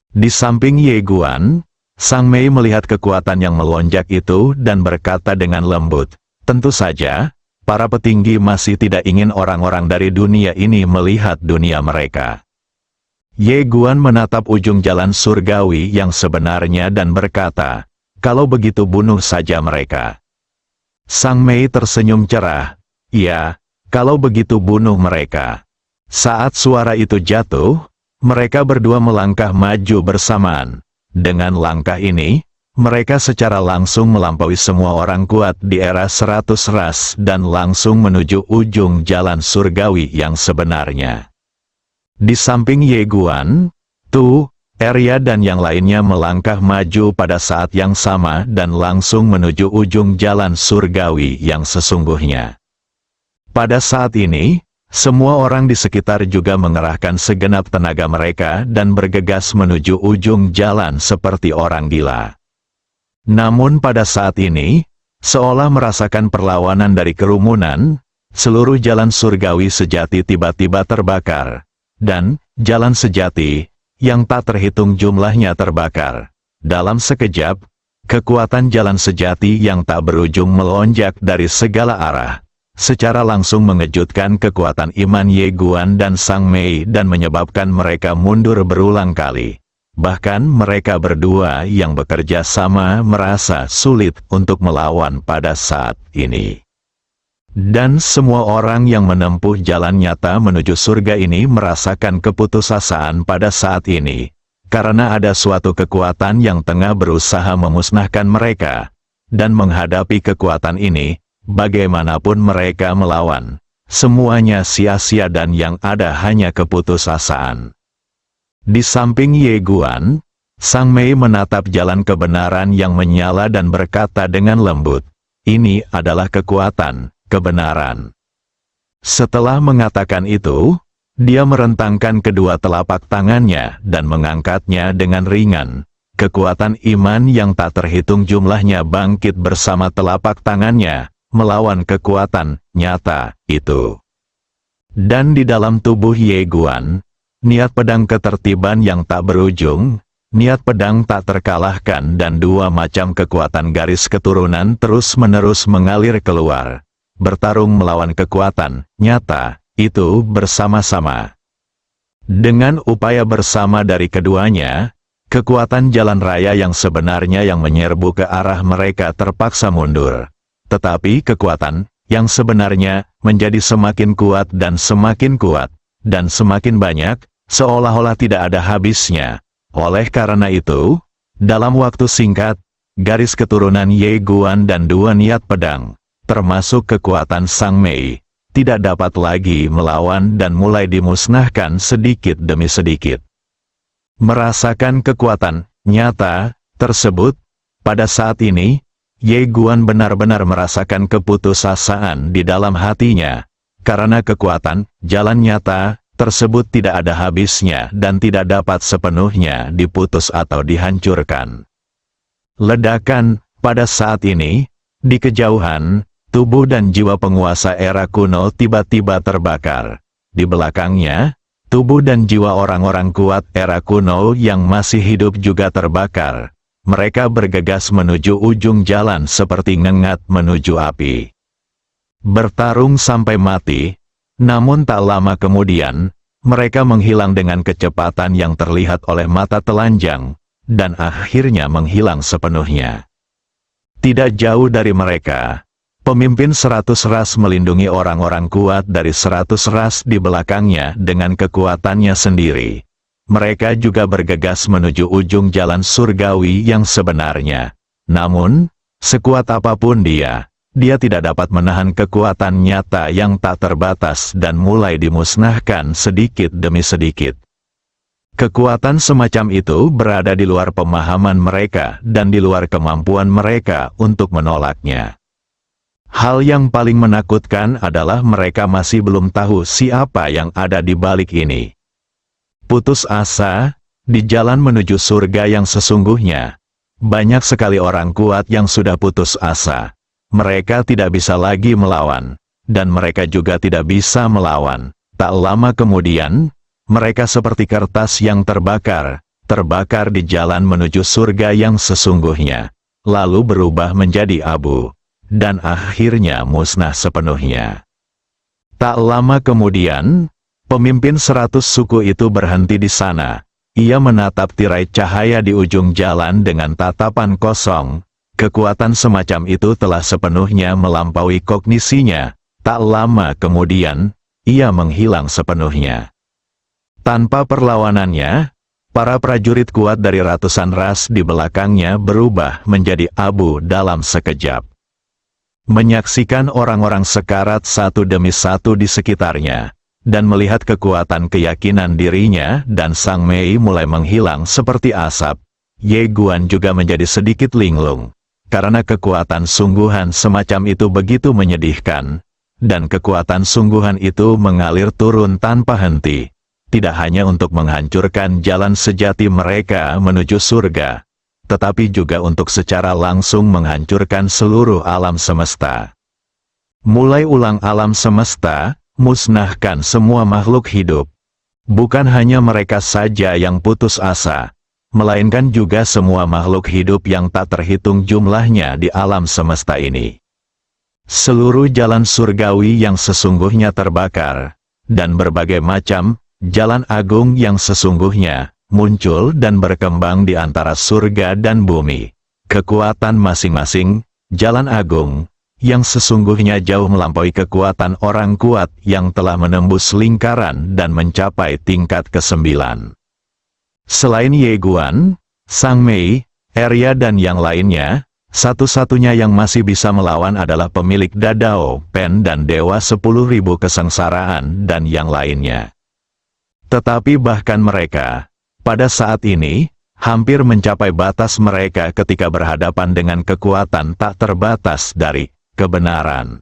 Di samping Ye Guan, Sang Mei melihat kekuatan yang melonjak itu dan berkata dengan lembut, "Tentu saja, para petinggi masih tidak ingin orang-orang dari dunia ini melihat dunia mereka." Ye Guan menatap ujung jalan surgawi yang sebenarnya dan berkata, "Kalau begitu bunuh saja mereka." Sang Mei tersenyum cerah, "Ya, kalau begitu bunuh mereka." Saat suara itu jatuh, mereka berdua melangkah maju bersamaan. Dengan langkah ini, mereka secara langsung melampaui semua orang kuat di era 100 ras dan langsung menuju ujung jalan surgawi yang sebenarnya. Di samping Ye Guan, Tu, Arya dan yang lainnya melangkah maju pada saat yang sama dan langsung menuju ujung jalan surgawi yang sesungguhnya. Pada saat ini, semua orang di sekitar juga mengerahkan segenap tenaga mereka dan bergegas menuju ujung jalan seperti orang gila. Namun pada saat ini, seolah merasakan perlawanan dari kerumunan, seluruh jalan surgawi sejati tiba-tiba terbakar. Dan, jalan sejati, yang tak terhitung jumlahnya terbakar. Dalam sekejap, kekuatan jalan sejati yang tak berujung melonjak dari segala arah, secara langsung mengejutkan kekuatan iman Ye Guan dan Sang Mei dan menyebabkan mereka mundur berulang kali. Bahkan mereka berdua yang bekerja sama merasa sulit untuk melawan pada saat ini. Dan semua orang yang menempuh jalan nyata menuju surga ini merasakan keputusasaan pada saat ini, karena ada suatu kekuatan yang tengah berusaha memusnahkan mereka, dan menghadapi kekuatan ini, bagaimanapun mereka melawan, semuanya sia-sia dan yang ada hanya keputusasaan. Di samping Ye Guan, Sang Mei menatap jalan kebenaran yang menyala dan berkata dengan lembut, "Ini adalah kekuatan kebenaran." Setelah mengatakan itu, dia merentangkan kedua telapak tangannya dan mengangkatnya dengan ringan. Kekuatan iman yang tak terhitung jumlahnya bangkit bersama telapak tangannya, melawan kekuatan nyata itu. Dan di dalam tubuh Ye Guan, niat pedang ketertiban yang tak berujung, niat pedang tak terkalahkan dan dua macam kekuatan garis keturunan terus-menerus mengalir keluar, bertarung melawan kekuatan nyata itu bersama-sama. Dengan upaya bersama dari keduanya, kekuatan jalan raya yang sebenarnya yang menyerbu ke arah mereka terpaksa mundur. Tetapi kekuatan yang sebenarnya menjadi semakin kuat, dan semakin banyak, seolah-olah tidak ada habisnya. Oleh karena itu, dalam waktu singkat, garis keturunan Ye Guan dan dua niat pedang, termasuk kekuatan Sang Mei, tidak dapat lagi melawan dan mulai dimusnahkan sedikit demi sedikit. Merasakan kekuatan nyata tersebut, pada saat ini, Ye Guan benar-benar merasakan keputusasaan di dalam hatinya, karena kekuatan jalan nyata tersebut tidak ada habisnya dan tidak dapat sepenuhnya diputus atau dihancurkan. Ledakan pada saat ini, di kejauhan, tubuh dan jiwa penguasa era kuno tiba-tiba terbakar. Di belakangnya, tubuh dan jiwa orang-orang kuat era kuno yang masih hidup juga terbakar. Mereka bergegas menuju ujung jalan seperti ngengat menuju api. Bertarung sampai mati, namun tak lama kemudian, mereka menghilang dengan kecepatan yang terlihat oleh mata telanjang, dan akhirnya menghilang sepenuhnya. Tidak jauh dari mereka, pemimpin 100 ras melindungi orang-orang kuat dari 100 ras di belakangnya dengan kekuatannya sendiri. Mereka juga bergegas menuju ujung jalan surgawi yang sebenarnya. Namun, sekuat apapun dia tidak dapat menahan kekuatan nyata yang tak terbatas dan mulai dimusnahkan sedikit demi sedikit. Kekuatan semacam itu berada di luar pemahaman mereka dan di luar kemampuan mereka untuk menolaknya. Hal yang paling menakutkan adalah mereka masih belum tahu siapa yang ada di balik ini. Putus asa, di jalan menuju surga yang sesungguhnya, banyak sekali orang kuat yang sudah putus asa. Mereka tidak bisa lagi melawan, dan mereka juga tidak bisa melawan. Tak lama kemudian, mereka seperti kertas yang terbakar di jalan menuju surga yang sesungguhnya, lalu berubah menjadi abu, dan akhirnya musnah sepenuhnya. Tak lama kemudian, pemimpin 100 suku itu berhenti di sana. Ia menatap tirai cahaya di ujung jalan dengan tatapan kosong. Kekuatan semacam itu telah sepenuhnya melampaui kognisinya. Tak lama kemudian, ia menghilang sepenuhnya. Tanpa perlawanannya, para prajurit kuat dari ratusan ras di belakangnya berubah menjadi abu dalam sekejap. Menyaksikan orang-orang sekarat satu demi satu di sekitarnya, dan melihat kekuatan keyakinan dirinya dan Sang Mei mulai menghilang seperti asap, Ye Guan juga menjadi sedikit linglung, karena kekuatan sungguhan semacam itu begitu menyedihkan, dan kekuatan sungguhan itu mengalir turun tanpa henti, tidak hanya untuk menghancurkan jalan sejati mereka menuju surga, tetapi juga untuk secara langsung menghancurkan seluruh alam semesta. Mulai ulang alam semesta, musnahkan semua makhluk hidup. Bukan hanya mereka saja yang putus asa, melainkan juga semua makhluk hidup yang tak terhitung jumlahnya di alam semesta ini. Seluruh jalan surgawi yang sesungguhnya terbakar, dan berbagai macam jalan agung yang sesungguhnya muncul dan berkembang di antara surga dan bumi. Kekuatan masing-masing jalan agung yang sesungguhnya jauh melampaui kekuatan orang kuat yang telah menembus lingkaran dan mencapai tingkat ke-9. Selain Ye Guan, Sang Mei, Arya dan yang lainnya, satu-satunya yang masih bisa melawan adalah pemilik Dadao Pen dan Dewa 10.000 kesengsaraan dan yang lainnya. Tetapi bahkan mereka, pada saat ini, hampir mencapai batas mereka ketika berhadapan dengan kekuatan tak terbatas dari kebenaran.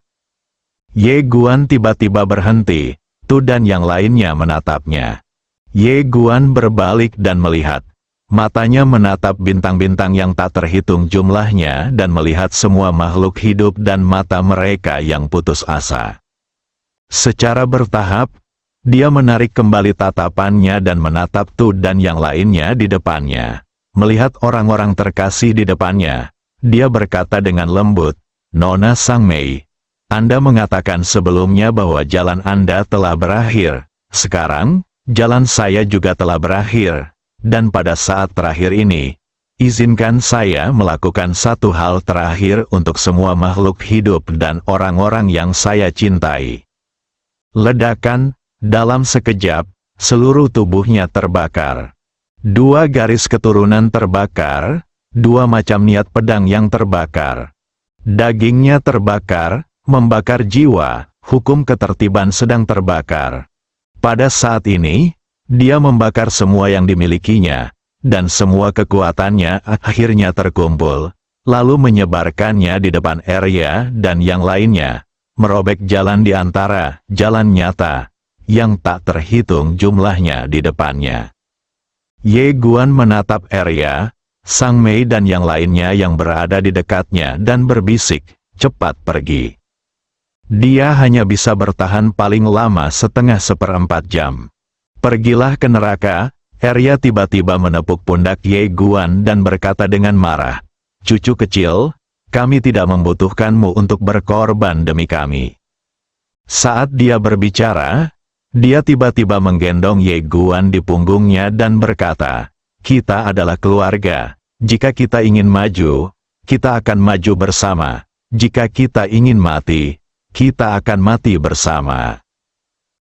Ye Guan tiba-tiba berhenti, Tu dan yang lainnya menatapnya. Ye Guan berbalik dan melihat. Matanya menatap bintang-bintang yang tak terhitung jumlahnya dan melihat semua makhluk hidup dan mata mereka yang putus asa. Secara bertahap, dia menarik kembali tatapannya dan menatap Tu dan yang lainnya di depannya. Melihat orang-orang terkasih di depannya, dia berkata dengan lembut, "Nona Sangmei, Anda mengatakan sebelumnya bahwa jalan Anda telah berakhir. Sekarang, jalan saya juga telah berakhir. Dan pada saat terakhir ini, izinkan saya melakukan satu hal terakhir untuk semua makhluk hidup dan orang-orang yang saya cintai." Ledakan, dalam sekejap, seluruh tubuhnya terbakar. 2 garis keturunan terbakar, 2 macam niat pedang yang terbakar. Dagingnya terbakar, membakar jiwa, hukum ketertiban sedang terbakar. Pada saat ini, dia membakar semua yang dimilikinya, dan semua kekuatannya akhirnya terkumpul, lalu menyebarkannya di depan Arya dan yang lainnya, merobek jalan di antara jalan nyata, yang tak terhitung jumlahnya di depannya. Ye Guan menatap Arya, Sang Mei dan yang lainnya yang berada di dekatnya dan berbisik, "Cepat pergi." Dia hanya bisa bertahan paling lama setengah seperempat jam. "Pergilah ke neraka." Arya tiba-tiba menepuk pundak Ye Guan dan berkata dengan marah, "Cucu kecil, kami tidak membutuhkanmu untuk berkorban demi kami." Saat dia berbicara, dia tiba-tiba menggendong Ye Guan di punggungnya dan berkata, "Kita adalah keluarga. Jika kita ingin maju, kita akan maju bersama. Jika kita ingin mati, kita akan mati bersama."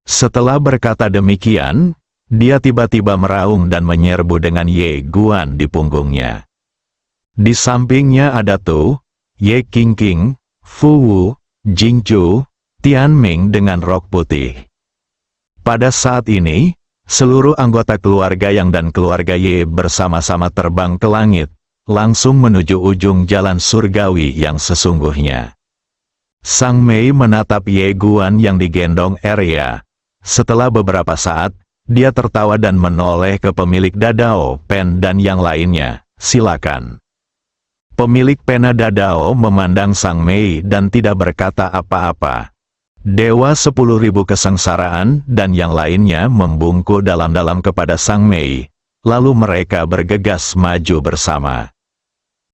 Setelah berkata demikian, dia tiba-tiba meraung dan menyerbu dengan Ye Guan di punggungnya. Di sampingnya ada Tu, Ye Qingqing, Fu Wu, Jingchu, Tianming dengan rok putih. Pada saat ini, seluruh anggota keluarga Yang dan keluarga Ye bersama-sama terbang ke langit, langsung menuju ujung jalan surgawi yang sesungguhnya. Sang Mei menatap Ye Guan yang digendong Arya. Setelah beberapa saat, dia tertawa dan menoleh ke pemilik Dadao Pen dan yang lainnya. "Silakan." Pemilik pena Dadao memandang Sang Mei dan tidak berkata apa-apa. Dewa 10.000 kesengsaraan dan yang lainnya membungkuk dalam-dalam kepada Sang Mei, lalu mereka bergegas maju bersama.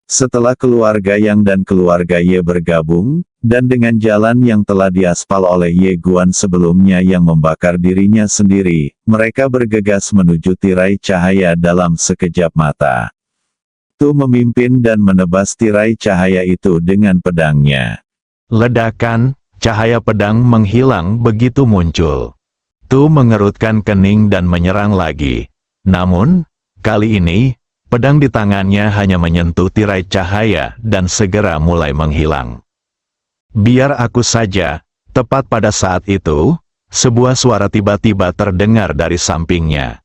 Setelah keluarga Yang dan keluarga Ye bergabung, dan dengan jalan yang telah diaspal oleh Ye Guan sebelumnya yang membakar dirinya sendiri, mereka bergegas menuju tirai cahaya dalam sekejap mata. Tu memimpin dan menebas tirai cahaya itu dengan pedangnya. Ledakan, cahaya pedang menghilang begitu muncul. Tu mengerutkan kening dan menyerang lagi. Namun, kali ini, pedang di tangannya hanya menyentuh tirai cahaya dan segera mulai menghilang. "Biar aku saja." Tepat pada saat itu, sebuah suara tiba-tiba terdengar dari sampingnya.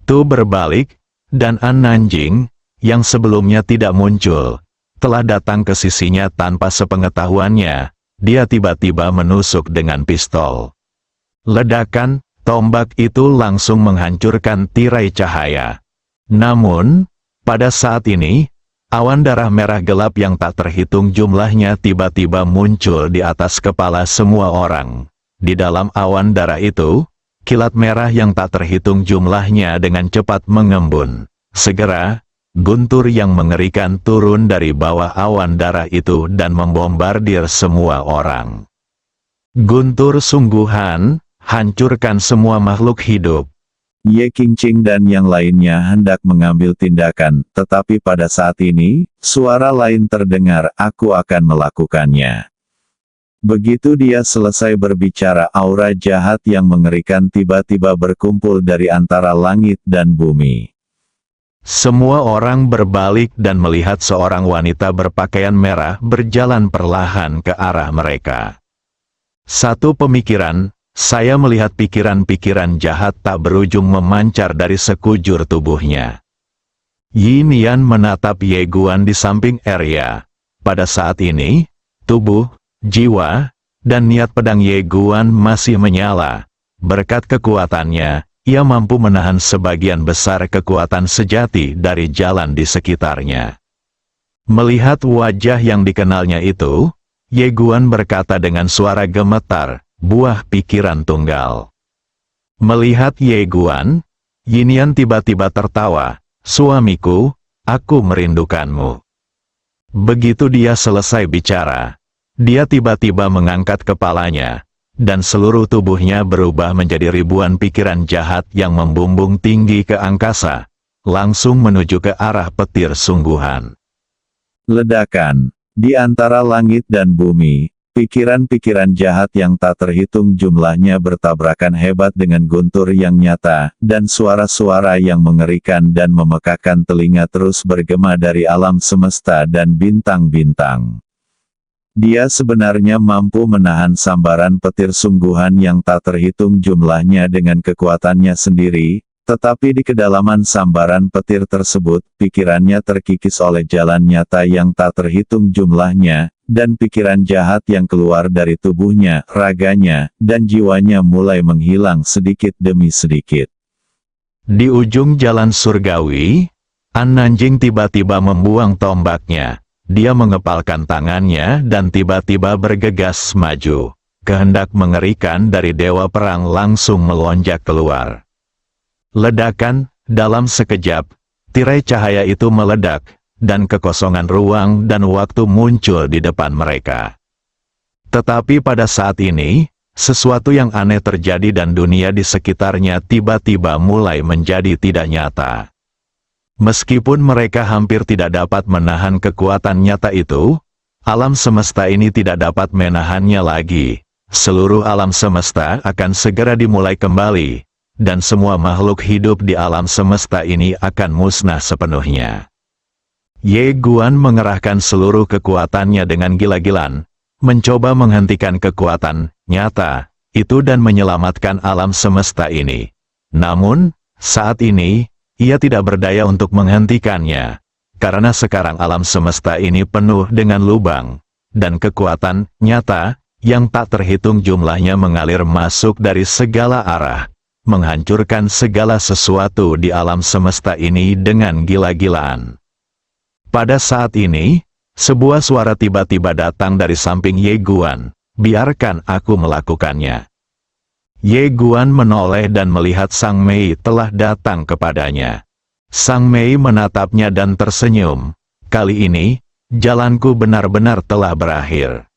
Tu berbalik, dan An Nanjing, yang sebelumnya tidak muncul, telah datang ke sisinya tanpa sepengetahuannya. Dia tiba-tiba menusuk dengan pistol. Ledakan, tombak itu langsung menghancurkan tirai cahaya. Namun, pada saat ini, awan darah merah gelap yang tak terhitung jumlahnya tiba-tiba muncul di atas kepala semua orang. Di dalam awan darah itu, kilat merah yang tak terhitung jumlahnya dengan cepat mengembun. Segera, guntur yang mengerikan turun dari bawah awan darah itu dan membombardir semua orang. Guntur sungguhan, hancurkan semua makhluk hidup. Ye Qingqing dan yang lainnya hendak mengambil tindakan, tetapi pada saat ini, suara lain terdengar, "Aku akan melakukannya." Begitu dia selesai berbicara, aura jahat yang mengerikan tiba-tiba berkumpul dari antara langit dan bumi. Semua orang berbalik dan melihat seorang wanita berpakaian merah berjalan perlahan ke arah mereka. Satu pemikiran, saya melihat pikiran-pikiran jahat tak berujung memancar dari sekujur tubuhnya. Yin Yan menatap Ye Guan di samping Arya. Pada saat ini, tubuh, jiwa, dan niat pedang Ye Guan masih menyala. Berkat kekuatannya, ia mampu menahan sebagian besar kekuatan sejati dari jalan di sekitarnya. Melihat wajah yang dikenalnya itu, Ye Guan berkata dengan suara gemetar, buah pikiran tunggal. Melihat Ye Guan, Yin Yan tiba-tiba tertawa, suamiku, aku merindukanmu. Begitu dia selesai bicara, dia tiba-tiba mengangkat kepalanya, dan seluruh tubuhnya berubah menjadi ribuan pikiran jahat yang membumbung tinggi ke angkasa, langsung menuju ke arah petir sungguhan. Ledakan. Di antara langit dan bumi, pikiran-pikiran jahat yang tak terhitung jumlahnya bertabrakan hebat dengan guntur yang nyata, dan suara-suara yang mengerikan dan memekakan telinga terus bergema dari alam semesta dan bintang-bintang. Dia sebenarnya mampu menahan sambaran petir sungguhan yang tak terhitung jumlahnya dengan kekuatannya sendiri, tetapi di kedalaman sambaran petir tersebut, pikirannya terkikis oleh jalan nyata yang tak terhitung jumlahnya, dan pikiran jahat yang keluar dari tubuhnya, raganya, dan jiwanya mulai menghilang sedikit demi sedikit. Di ujung jalan surgawi, An Nanjing tiba-tiba membuang tombaknya. Dia mengepalkan tangannya dan tiba-tiba bergegas maju. Kehendak mengerikan dari dewa perang langsung melonjak keluar. Ledakan, dalam sekejap, tirai cahaya itu meledak, dan kekosongan ruang dan waktu muncul di depan mereka. Tetapi pada saat ini, sesuatu yang aneh terjadi dan dunia di sekitarnya tiba-tiba mulai menjadi tidak nyata. Meskipun mereka hampir tidak dapat menahan kekuatan nyata itu, alam semesta ini tidak dapat menahannya lagi. Seluruh alam semesta akan segera dimulai kembali, dan semua makhluk hidup di alam semesta ini akan musnah sepenuhnya. Ye Guan mengerahkan seluruh kekuatannya dengan gila-gilaan, mencoba menghentikan kekuatan nyata itu dan menyelamatkan alam semesta ini. Namun, saat ini, ia tidak berdaya untuk menghentikannya, karena sekarang alam semesta ini penuh dengan lubang, dan kekuatan nyata yang tak terhitung jumlahnya mengalir masuk dari segala arah, menghancurkan segala sesuatu di alam semesta ini dengan gila-gilaan. Pada saat ini, sebuah suara tiba-tiba datang dari samping Ye Guan, biarkan aku melakukannya. Ye Guan menoleh dan melihat Sang Mei telah datang kepadanya. Sang Mei menatapnya dan tersenyum. Kali ini, jalanku benar-benar telah berakhir.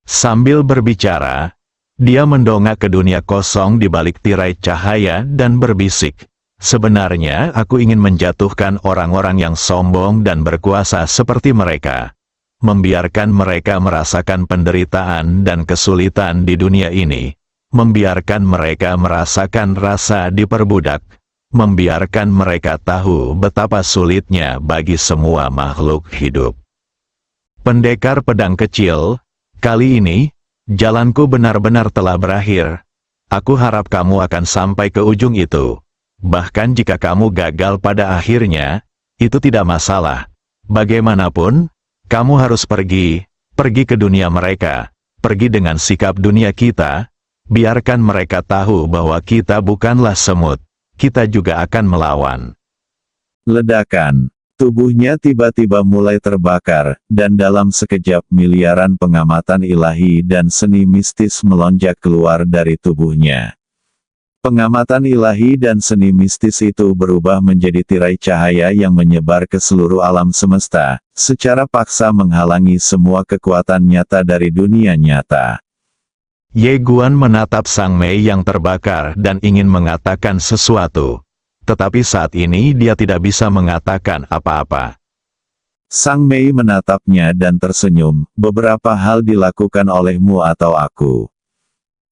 Sambil berbicara, dia mendongak ke dunia kosong di balik tirai cahaya dan berbisik. Sebenarnya aku ingin menjatuhkan orang-orang yang sombong dan berkuasa seperti mereka. Membiarkan mereka merasakan penderitaan dan kesulitan di dunia ini. Membiarkan mereka merasakan rasa diperbudak, membiarkan mereka tahu betapa sulitnya bagi semua makhluk hidup. Pendekar pedang kecil, kali ini, jalanku benar-benar telah berakhir. Aku harap kamu akan sampai ke ujung itu. Bahkan jika kamu gagal pada akhirnya, itu tidak masalah. Bagaimanapun, kamu harus pergi ke dunia mereka, pergi dengan sikap dunia kita. Biarkan mereka tahu bahwa kita bukanlah semut, kita juga akan melawan. Ledakan. Tubuhnya tiba-tiba mulai terbakar, dan dalam sekejap miliaran pengamatan ilahi dan seni mistis melonjak keluar dari tubuhnya. Pengamatan ilahi dan seni mistis itu berubah menjadi tirai cahaya yang menyebar ke seluruh alam semesta, secara paksa menghalangi semua kekuatan nyata dari dunia nyata. Ye Guan menatap Sang Mei yang terbakar dan ingin mengatakan sesuatu. Tetapi saat ini dia tidak bisa mengatakan apa-apa. Sang Mei menatapnya dan tersenyum, beberapa hal dilakukan olehmu atau aku.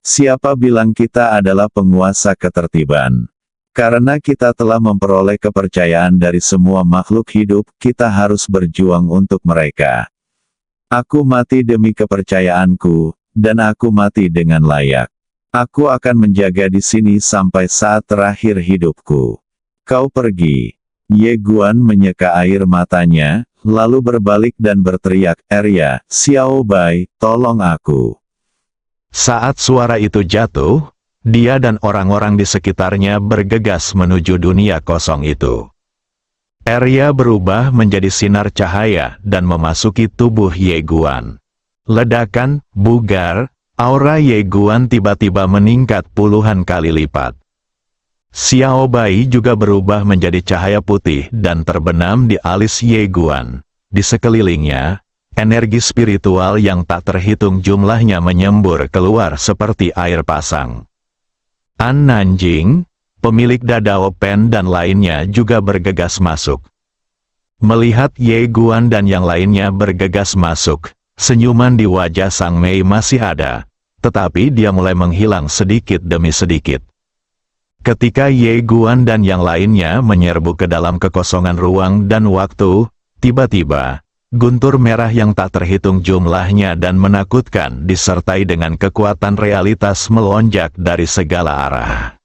Siapa bilang kita adalah penguasa ketertiban? Karena kita telah memperoleh kepercayaan dari semua makhluk hidup, kita harus berjuang untuk mereka. Aku mati demi kepercayaanku, dan aku mati dengan layak. Aku akan menjaga di sini sampai saat terakhir hidupku. Kau pergi. Ye Guan menyeka air matanya, lalu berbalik dan berteriak, Arya, Xiao Bai, tolong aku. Saat suara itu jatuh, dia dan orang-orang di sekitarnya bergegas menuju dunia kosong itu. Area berubah menjadi sinar cahaya dan memasuki tubuh Ye Guan. Ledakan, bugar, aura Ye Guan tiba-tiba meningkat puluhan kali lipat. Xiao Bai juga berubah menjadi cahaya putih dan terbenam di alis Ye Guan. Di sekelilingnya, energi spiritual yang tak terhitung jumlahnya menyembur keluar seperti air pasang. An Nanjing, pemilik Dadao Pen dan lainnya juga bergegas masuk. Melihat Ye Guan dan yang lainnya bergegas masuk, senyuman di wajah Sang Mei masih ada, tetapi dia mulai menghilang sedikit demi sedikit. Ketika Ye Guan dan yang lainnya menyerbu ke dalam kekosongan ruang dan waktu, tiba-tiba, guntur merah yang tak terhitung jumlahnya dan menakutkan disertai dengan kekuatan realitas melonjak dari segala arah.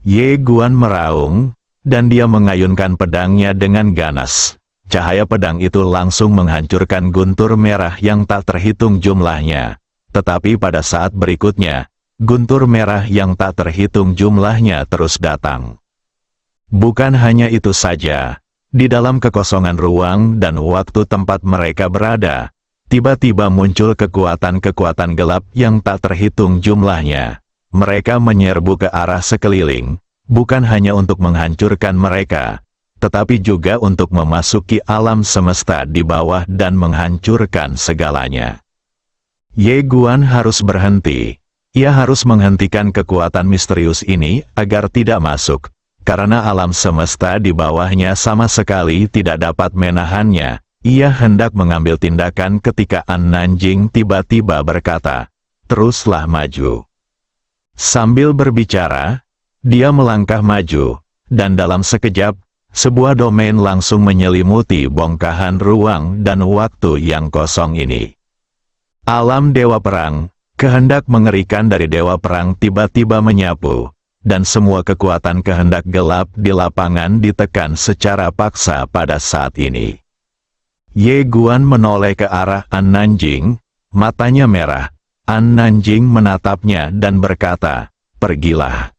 Ye Guan meraung, dan dia mengayunkan pedangnya dengan ganas. Cahaya pedang itu langsung menghancurkan guntur merah yang tak terhitung jumlahnya. Tetapi pada saat berikutnya, guntur merah yang tak terhitung jumlahnya terus datang. Bukan hanya itu saja, di dalam kekosongan ruang dan waktu tempat mereka berada, tiba-tiba muncul kekuatan-kekuatan gelap yang tak terhitung jumlahnya. Mereka menyerbu ke arah sekeliling, bukan hanya untuk menghancurkan mereka, tetapi juga untuk memasuki alam semesta di bawah dan menghancurkan segalanya. Ye Guan harus berhenti. Ia harus menghentikan kekuatan misterius ini agar tidak masuk, karena alam semesta di bawahnya sama sekali tidak dapat menahannya. Ia hendak mengambil tindakan ketika An Nanjing tiba-tiba berkata, "Teruslah maju." Sambil berbicara, dia melangkah maju, dan dalam sekejap, sebuah domain langsung menyelimuti bongkahan ruang dan waktu yang kosong ini. Alam Dewa Perang, kehendak mengerikan dari Dewa Perang tiba-tiba menyapu, dan semua kekuatan kehendak gelap di lapangan ditekan secara paksa pada saat ini. Ye Guan menoleh ke arah An Nanjing, matanya merah. An Nanjing menatapnya dan berkata, "Pergilah."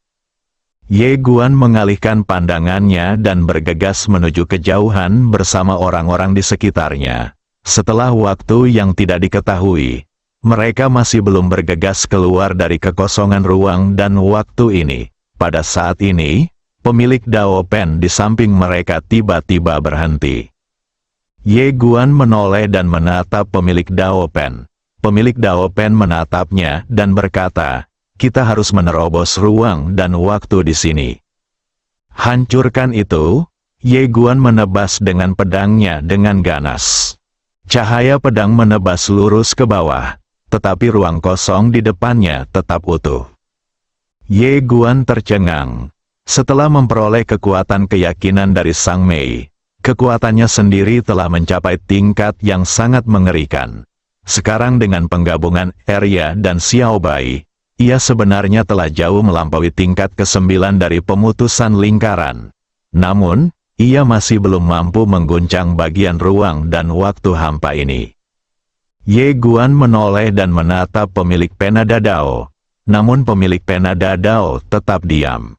Ye Guan mengalihkan pandangannya dan bergegas menuju kejauhan bersama orang-orang di sekitarnya. Setelah waktu yang tidak diketahui, mereka masih belum bergegas keluar dari kekosongan ruang dan waktu ini. Pada saat ini, pemilik Dao Pen di samping mereka tiba-tiba berhenti. Ye Guan menoleh dan menatap pemilik Dao Pen. Pemilik Dao Pen menatapnya dan berkata, "Kita harus menerobos ruang dan waktu di sini." Hancurkan itu, Ye Guan menebas dengan pedangnya dengan ganas. Cahaya pedang menebas lurus ke bawah, tetapi ruang kosong di depannya tetap utuh. Ye Guan tercengang. Setelah memperoleh kekuatan keyakinan dari Sang Mei, kekuatannya sendiri telah mencapai tingkat yang sangat mengerikan. Sekarang dengan penggabungan Arya dan Xiao Bai, ia sebenarnya telah jauh melampaui tingkat ke-9 dari pemutusan lingkaran. Namun, ia masih belum mampu mengguncang bagian ruang dan waktu hampa ini. Ye Guan menoleh dan menatap pemilik pena Dadao. Namun pemilik pena Dadao tetap diam.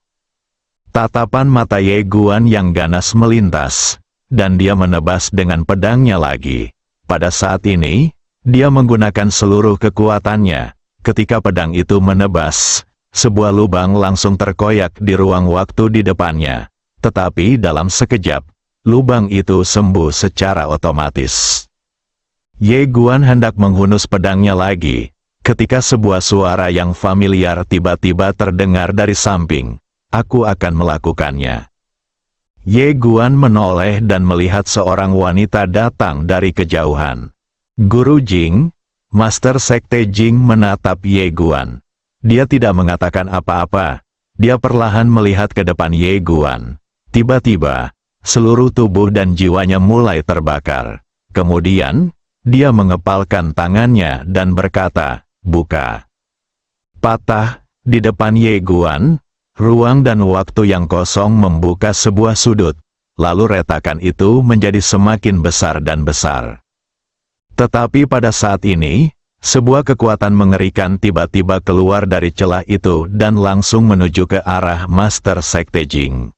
Tatapan mata Ye Guan yang ganas melintas, dan dia menebas dengan pedangnya lagi. Pada saat ini, dia menggunakan seluruh kekuatannya. Ketika pedang itu menebas, sebuah lubang langsung terkoyak di ruang waktu di depannya. Tetapi dalam sekejap, lubang itu sembuh secara otomatis. Ye Guan hendak menghunus pedangnya lagi, ketika sebuah suara yang familiar tiba-tiba terdengar dari samping. "Aku akan melakukannya." Ye Guan menoleh dan melihat seorang wanita datang dari kejauhan. Guru Jing, Master Sekte Jing menatap Ye Guan. Dia tidak mengatakan apa-apa. Dia perlahan melihat ke depan Ye Guan. Tiba-tiba, seluruh tubuh dan jiwanya mulai terbakar. Kemudian, dia mengepalkan tangannya dan berkata, "Buka." Patah, di depan Ye Guan, ruang dan waktu yang kosong membuka sebuah sudut. Lalu retakan itu menjadi semakin besar dan besar. Tetapi pada saat ini, sebuah kekuatan mengerikan tiba-tiba keluar dari celah itu dan langsung menuju ke arah Master Sekte Jing.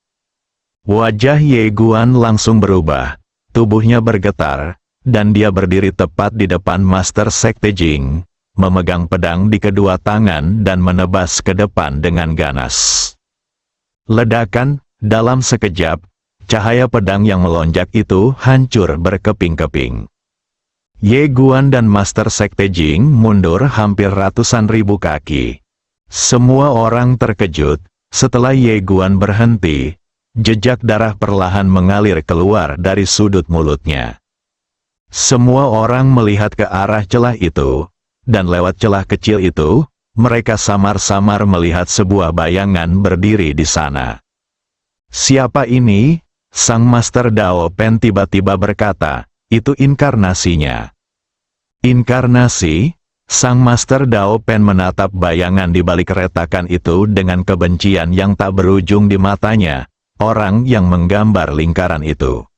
Wajah Ye Guan langsung berubah, tubuhnya bergetar, dan dia berdiri tepat di depan Master Sekte Jing, memegang pedang di kedua tangan dan menebas ke depan dengan ganas. Ledakan, dalam sekejap, cahaya pedang yang melonjak itu hancur berkeping-keping. Ye Guan dan Master Sekte Jing mundur hampir ratusan ribu kaki. Semua orang terkejut, setelah Ye Guan berhenti, jejak darah perlahan mengalir keluar dari sudut mulutnya. Semua orang melihat ke arah celah itu, dan lewat celah kecil itu, mereka samar-samar melihat sebuah bayangan berdiri di sana. "Siapa ini?" Sang Master Dao Pen tiba-tiba berkata, "Itu inkarnasinya." Inkarnasi? Sang Master Dao Pen menatap bayangan di balik retakan itu dengan kebencian yang tak berujung di matanya, orang yang menggambar lingkaran itu.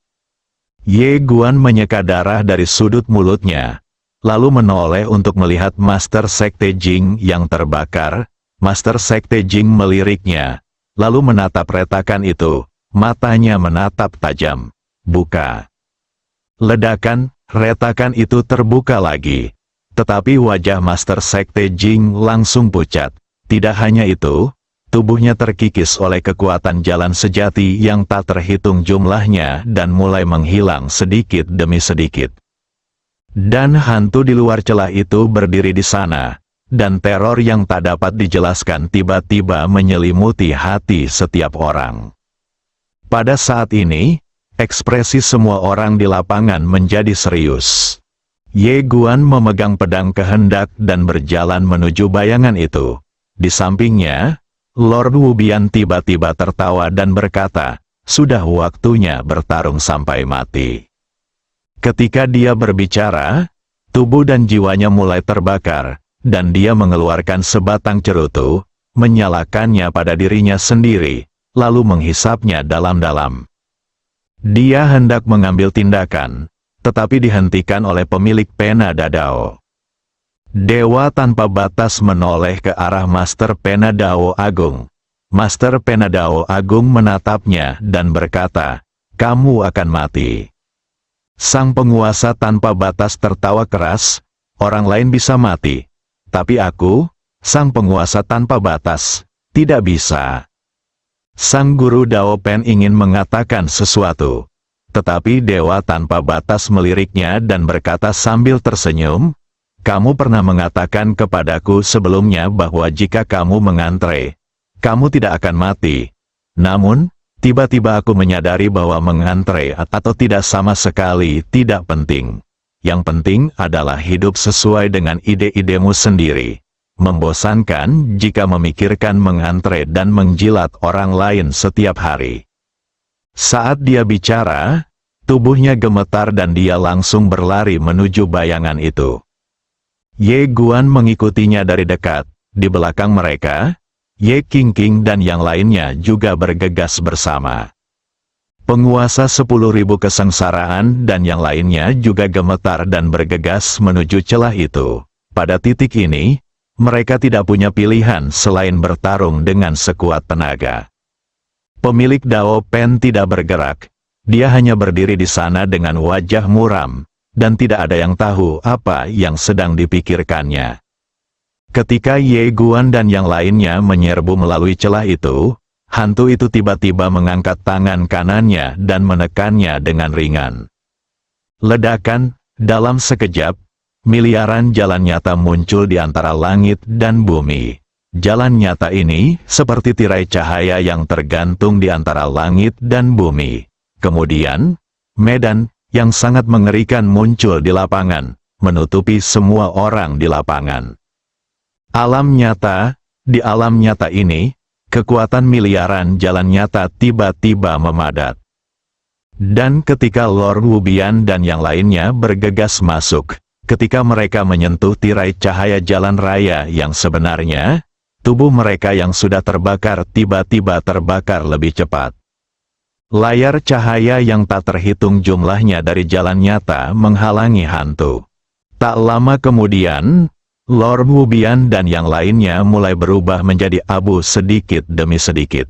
Ye Guan menyeka darah dari sudut mulutnya, lalu menoleh untuk melihat Master Sekte Jing yang terbakar. Master Sekte Jing meliriknya, lalu menatap retakan itu, matanya menatap tajam. Buka. Ledakan, retakan itu terbuka lagi. Tetapi wajah Master Sekte Jing langsung pucat. Tidak hanya itu, tubuhnya terkikis oleh kekuatan jalan sejati yang tak terhitung jumlahnya dan mulai menghilang sedikit demi sedikit. Dan hantu di luar celah itu berdiri di sana, dan teror yang tak dapat dijelaskan tiba-tiba menyelimuti hati setiap orang. Pada saat ini, ekspresi semua orang di lapangan menjadi serius. Ye Guan memegang pedang kehendak dan berjalan menuju bayangan itu. Di sampingnya, Lord Wu Bian tiba-tiba tertawa dan berkata, "Sudah waktunya bertarung sampai mati." Ketika dia berbicara, tubuh dan jiwanya mulai terbakar, dan dia mengeluarkan sebatang cerutu, menyalakannya pada dirinya sendiri, lalu menghisapnya dalam-dalam. Dia hendak mengambil tindakan, tetapi dihentikan oleh pemilik pena Dadao. Dewa tanpa batas menoleh ke arah Master Pena Dao Agung. Master Pena Dao Agung menatapnya dan berkata, "Kamu akan mati." Sang penguasa tanpa batas tertawa keras, "Orang lain bisa mati, tapi aku, sang penguasa tanpa batas, tidak bisa." Sang guru Dao Pen ingin mengatakan sesuatu, tetapi dewa tanpa batas meliriknya dan berkata sambil tersenyum, "Kamu pernah mengatakan kepadaku sebelumnya bahwa jika kamu mengantre, kamu tidak akan mati. Namun, tiba-tiba aku menyadari bahwa mengantre atau tidak sama sekali tidak penting. Yang penting adalah hidup sesuai dengan ide-idemu sendiri. Membosankan jika memikirkan mengantre dan menjilat orang lain setiap hari." Saat dia bicara, tubuhnya gemetar dan dia langsung berlari menuju bayangan itu. Ye Guan mengikutinya dari dekat. Di belakang mereka, Ye Qingqing dan yang lainnya juga bergegas bersama. Penguasa 10.000 kesengsaraan dan yang lainnya juga gemetar dan bergegas menuju celah itu. Pada titik ini, mereka tidak punya pilihan selain bertarung dengan sekuat tenaga. Pemilik Dao Pen tidak bergerak. Dia hanya berdiri di sana dengan wajah muram, dan tidak ada yang tahu apa yang sedang dipikirkannya. Ketika Ye Guan dan yang lainnya menyerbu melalui celah itu, hantu itu tiba-tiba mengangkat tangan kanannya dan menekannya dengan ringan. Ledakan, dalam sekejap, miliaran jalan nyata muncul di antara langit dan bumi. Jalan nyata ini seperti tirai cahaya yang tergantung di antara langit dan bumi. Kemudian, medan yang sangat mengerikan muncul di lapangan, menutupi semua orang di lapangan. Alam nyata, di alam nyata ini, kekuatan miliaran jalan nyata tiba-tiba memadat. Dan ketika Lord Wu Bian dan yang lainnya bergegas masuk, ketika mereka menyentuh tirai cahaya jalan raya yang sebenarnya, tubuh mereka yang sudah terbakar tiba-tiba terbakar lebih cepat. Layar cahaya yang tak terhitung jumlahnya dari jalan nyata menghalangi hantu. Tak lama kemudian, Lord Wubian dan yang lainnya mulai berubah menjadi abu sedikit demi sedikit.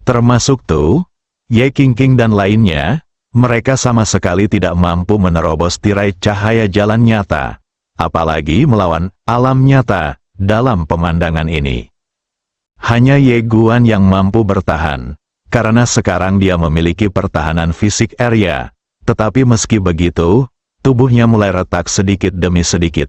Termasuk Tu, Ye Qingqing dan lainnya, mereka sama sekali tidak mampu menerobos tirai cahaya jalan nyata, apalagi melawan alam nyata dalam pemandangan ini. Hanya Ye Guan yang mampu bertahan, karena sekarang dia memiliki pertahanan fisik area, tetapi meski begitu, tubuhnya mulai retak sedikit demi sedikit.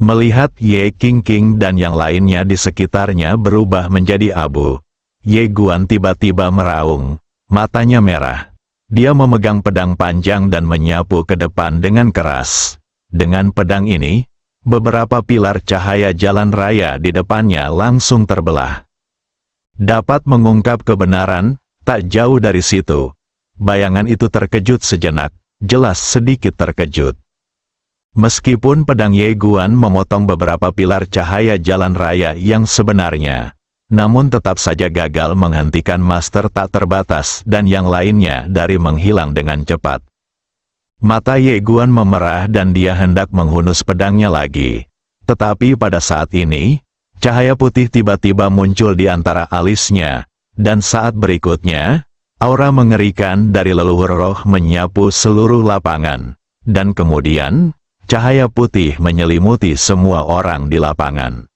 Melihat Ye Qingqing dan yang lainnya di sekitarnya berubah menjadi abu, Ye Guan tiba-tiba meraung, matanya merah. Dia memegang pedang panjang dan menyapu ke depan dengan keras. Dengan pedang ini, beberapa pilar cahaya jalan raya di depannya langsung terbelah. Dapat mengungkap kebenaran, tak jauh dari situ. Bayangan itu terkejut sejenak, jelas sedikit terkejut. Meskipun pedang Ye Guan memotong beberapa pilar cahaya jalan raya yang sebenarnya, namun tetap saja gagal menghentikan Master tak terbatas dan yang lainnya dari menghilang dengan cepat. Mata Ye Guan memerah dan dia hendak menghunus pedangnya lagi. Tetapi pada saat ini, cahaya putih tiba-tiba muncul di antara alisnya, dan saat berikutnya, aura mengerikan dari leluhur roh menyapu seluruh lapangan, dan kemudian, cahaya putih menyelimuti semua orang di lapangan.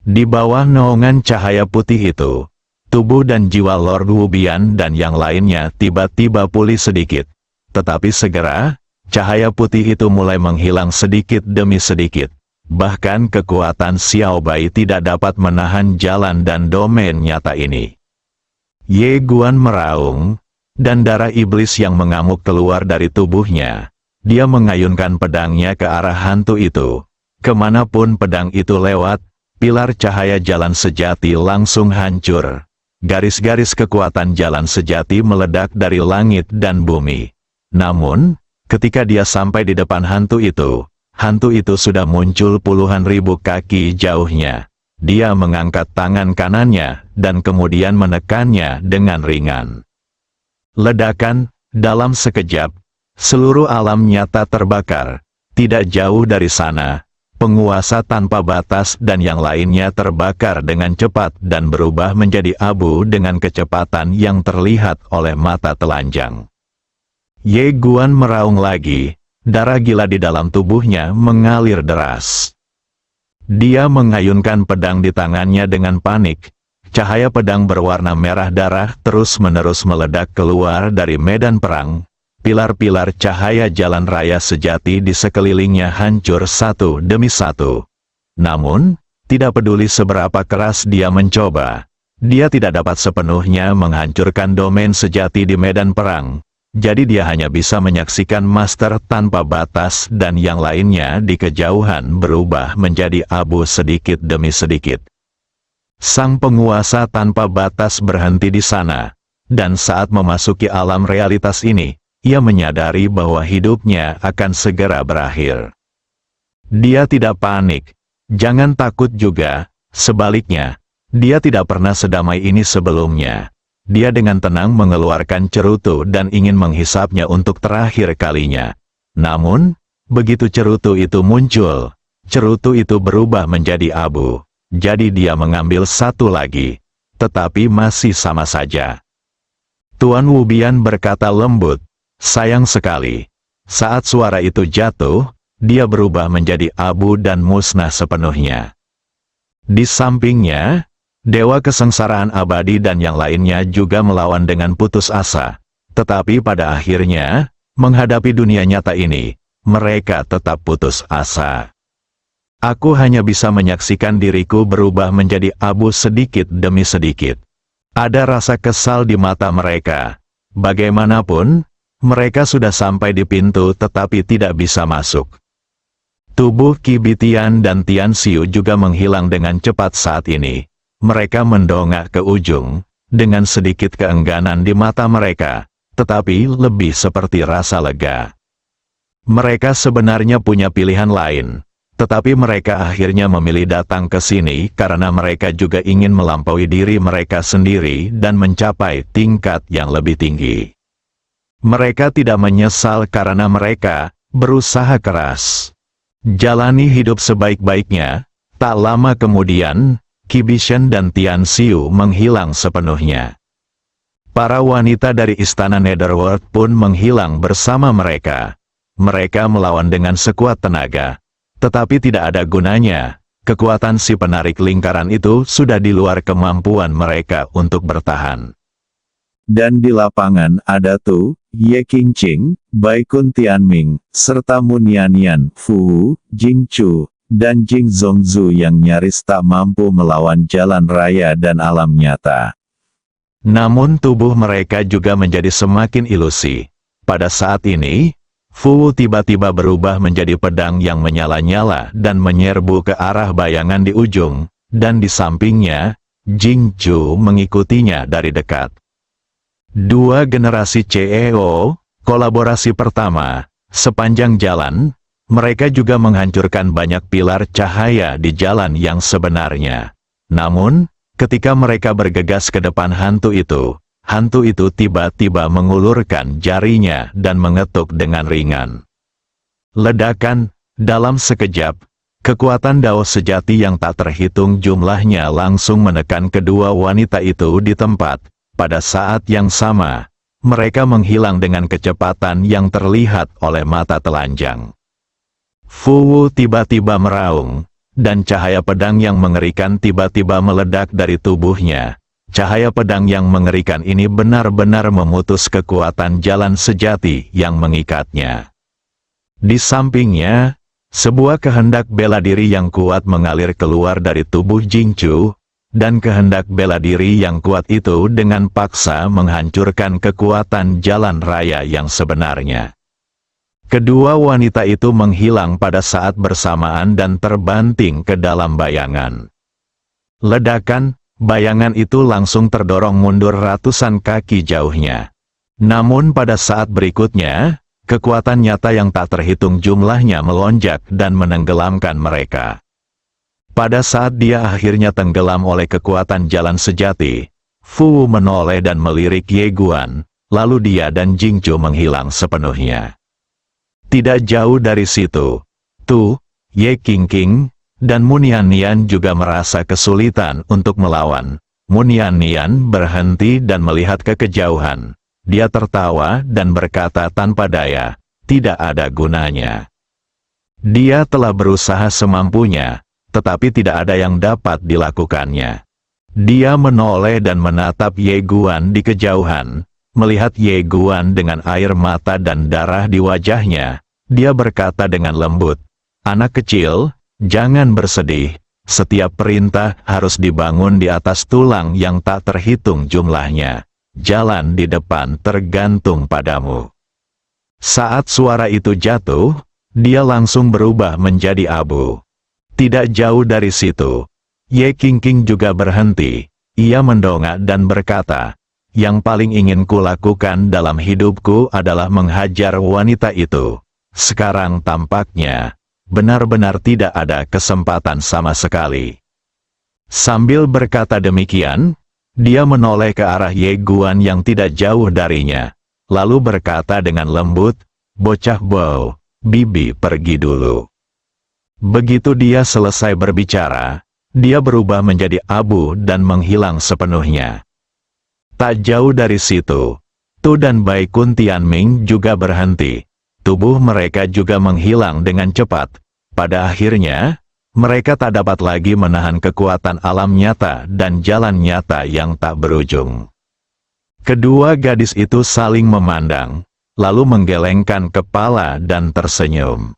Di bawah naungan cahaya putih itu, tubuh dan jiwa Lord Wubian dan yang lainnya tiba-tiba pulih sedikit. Tetapi segera, cahaya putih itu mulai menghilang sedikit demi sedikit. Bahkan kekuatan Xiao Bai tidak dapat menahan jalan dan domain nyata ini. Ye Guan meraung, dan darah iblis yang mengamuk keluar dari tubuhnya. Dia mengayunkan pedangnya ke arah hantu itu. Kemanapun pedang itu lewat, pilar cahaya jalan sejati langsung hancur. Garis-garis kekuatan jalan sejati meledak dari langit dan bumi. Namun, ketika dia sampai di depan hantu itu sudah muncul puluhan ribu kaki jauhnya. Dia mengangkat tangan kanannya, dan kemudian menekannya dengan ringan. Ledakan, dalam sekejap, seluruh alam nyata terbakar. Tidak jauh dari sana, penguasa tanpa batas dan yang lainnya terbakar dengan cepat dan berubah menjadi abu dengan kecepatan yang terlihat oleh mata telanjang. Ye Guan meraung lagi, darah gila di dalam tubuhnya mengalir deras. Dia mengayunkan pedang di tangannya dengan panik. Cahaya pedang berwarna merah darah terus-menerus meledak keluar dari medan perang. Pilar-pilar cahaya jalan raya sejati di sekelilingnya hancur satu demi satu. Namun, tidak peduli seberapa keras dia mencoba, dia tidak dapat sepenuhnya menghancurkan domain sejati di medan perang. Jadi dia hanya bisa menyaksikan Master tanpa batas dan yang lainnya di kejauhan berubah menjadi abu sedikit demi sedikit. Sang penguasa tanpa batas berhenti di sana, dan saat memasuki alam realitas ini, ia menyadari bahwa hidupnya akan segera berakhir. Dia tidak panik, jangan takut juga, sebaliknya, dia tidak pernah sedamai ini sebelumnya. Dia dengan tenang mengeluarkan cerutu dan ingin menghisapnya untuk terakhir kalinya. Namun, begitu cerutu itu muncul, cerutu itu berubah menjadi abu. Jadi dia mengambil satu lagi, tetapi masih sama saja. Tuan Wubian berkata lembut, sayang sekali. Saat suara itu jatuh, dia berubah menjadi abu dan musnah sepenuhnya. Di sampingnya, Dewa Kesengsaraan Abadi dan yang lainnya juga melawan dengan putus asa. Tetapi pada akhirnya, menghadapi dunia nyata ini, mereka tetap putus asa. Aku hanya bisa menyaksikan diriku berubah menjadi abu sedikit demi sedikit. Ada rasa kesal di mata mereka. Bagaimanapun, mereka sudah sampai di pintu tetapi tidak bisa masuk. Tubuh Qi Bitian dan Tian Xiu juga menghilang dengan cepat saat ini. Mereka mendongak ke ujung, dengan sedikit keengganan di mata mereka, tetapi lebih seperti rasa lega. Mereka sebenarnya punya pilihan lain, tetapi mereka akhirnya memilih datang ke sini karena mereka juga ingin melampaui diri mereka sendiri dan mencapai tingkat yang lebih tinggi. Mereka tidak menyesal karena mereka berusaha keras. Jalani hidup sebaik-baiknya. Tak lama kemudian, Kibishen dan Tian Xiu menghilang sepenuhnya. Para wanita dari istana Netherworld pun menghilang bersama mereka. Mereka melawan dengan sekuat tenaga. Tetapi tidak ada gunanya. Kekuatan si penarik lingkaran itu sudah di luar kemampuan mereka untuk bertahan. Dan di lapangan ada Tu, Ye Qingqing, Bai Kun Tianming, serta Munianian, Fu, Jing Chu, dan Jing Zhongzu yang nyaris tak mampu melawan jalan raya dan alam nyata. Namun tubuh mereka juga menjadi semakin ilusi. Pada saat ini, Fu tiba-tiba berubah menjadi pedang yang menyala-nyala dan menyerbu ke arah bayangan di ujung, dan di sampingnya, Jing Chu mengikutinya dari dekat. Dua generasi CEO, kolaborasi pertama, sepanjang jalan, mereka juga menghancurkan banyak pilar cahaya di jalan yang sebenarnya. Namun, ketika mereka bergegas ke depan hantu itu tiba-tiba mengulurkan jarinya dan mengetuk dengan ringan. Ledakan, dalam sekejap, kekuatan Dao sejati yang tak terhitung jumlahnya langsung menekan kedua wanita itu di tempat. Pada saat yang sama, mereka menghilang dengan kecepatan yang terlihat oleh mata telanjang. Fu tiba-tiba meraung, dan cahaya pedang yang mengerikan tiba-tiba meledak dari tubuhnya. Cahaya pedang yang mengerikan ini benar-benar memutus kekuatan jalan sejati yang mengikatnya. Di sampingnya, sebuah kehendak bela diri yang kuat mengalir keluar dari tubuh Jing Chu, dan kehendak bela diri yang kuat itu dengan paksa menghancurkan kekuatan jalan raya yang sebenarnya. Kedua wanita itu menghilang pada saat bersamaan dan terbanting ke dalam bayangan. Ledakan, bayangan itu langsung terdorong mundur ratusan kaki jauhnya. Namun pada saat berikutnya, kekuatan nyata yang tak terhitung jumlahnya melonjak dan menenggelamkan mereka. Pada saat dia akhirnya tenggelam oleh kekuatan jalan sejati, Fu menoleh dan melirik Ye Guan, lalu dia dan Jing Chu menghilang sepenuhnya. Tidak jauh dari situ, Tu, Ye Qingqing, dan Munianian juga merasa kesulitan untuk melawan. Munianian berhenti dan melihat ke kejauhan. Dia tertawa dan berkata tanpa daya, tidak ada gunanya. Dia telah berusaha semampunya, tetapi tidak ada yang dapat dilakukannya. Dia menoleh dan menatap Ye Guan di kejauhan. Melihat Ye Guan dengan air mata dan darah di wajahnya, dia berkata dengan lembut, "Anak kecil, jangan bersedih. Setiap perintah harus dibangun di atas tulang yang tak terhitung jumlahnya. Jalan di depan tergantung padamu." Saat suara itu jatuh, dia langsung berubah menjadi abu. Tidak jauh dari situ, Ye Qingqing juga berhenti. Ia mendongak dan berkata, "Yang paling ingin kulakukan dalam hidupku adalah menghajar wanita itu. Sekarang tampaknya, benar-benar tidak ada kesempatan sama sekali." Sambil berkata demikian, dia menoleh ke arah Ye Guan yang tidak jauh darinya, lalu berkata dengan lembut, "Bocah Bo, bibi pergi dulu." Begitu dia selesai berbicara, dia berubah menjadi abu dan menghilang sepenuhnya. Tak jauh dari situ, Tu dan Bai Kun Tianming juga berhenti. Tubuh mereka juga menghilang dengan cepat. Pada akhirnya, mereka tak dapat lagi menahan kekuatan alam nyata dan jalan nyata yang tak berujung. Kedua gadis itu saling memandang, lalu menggelengkan kepala dan tersenyum.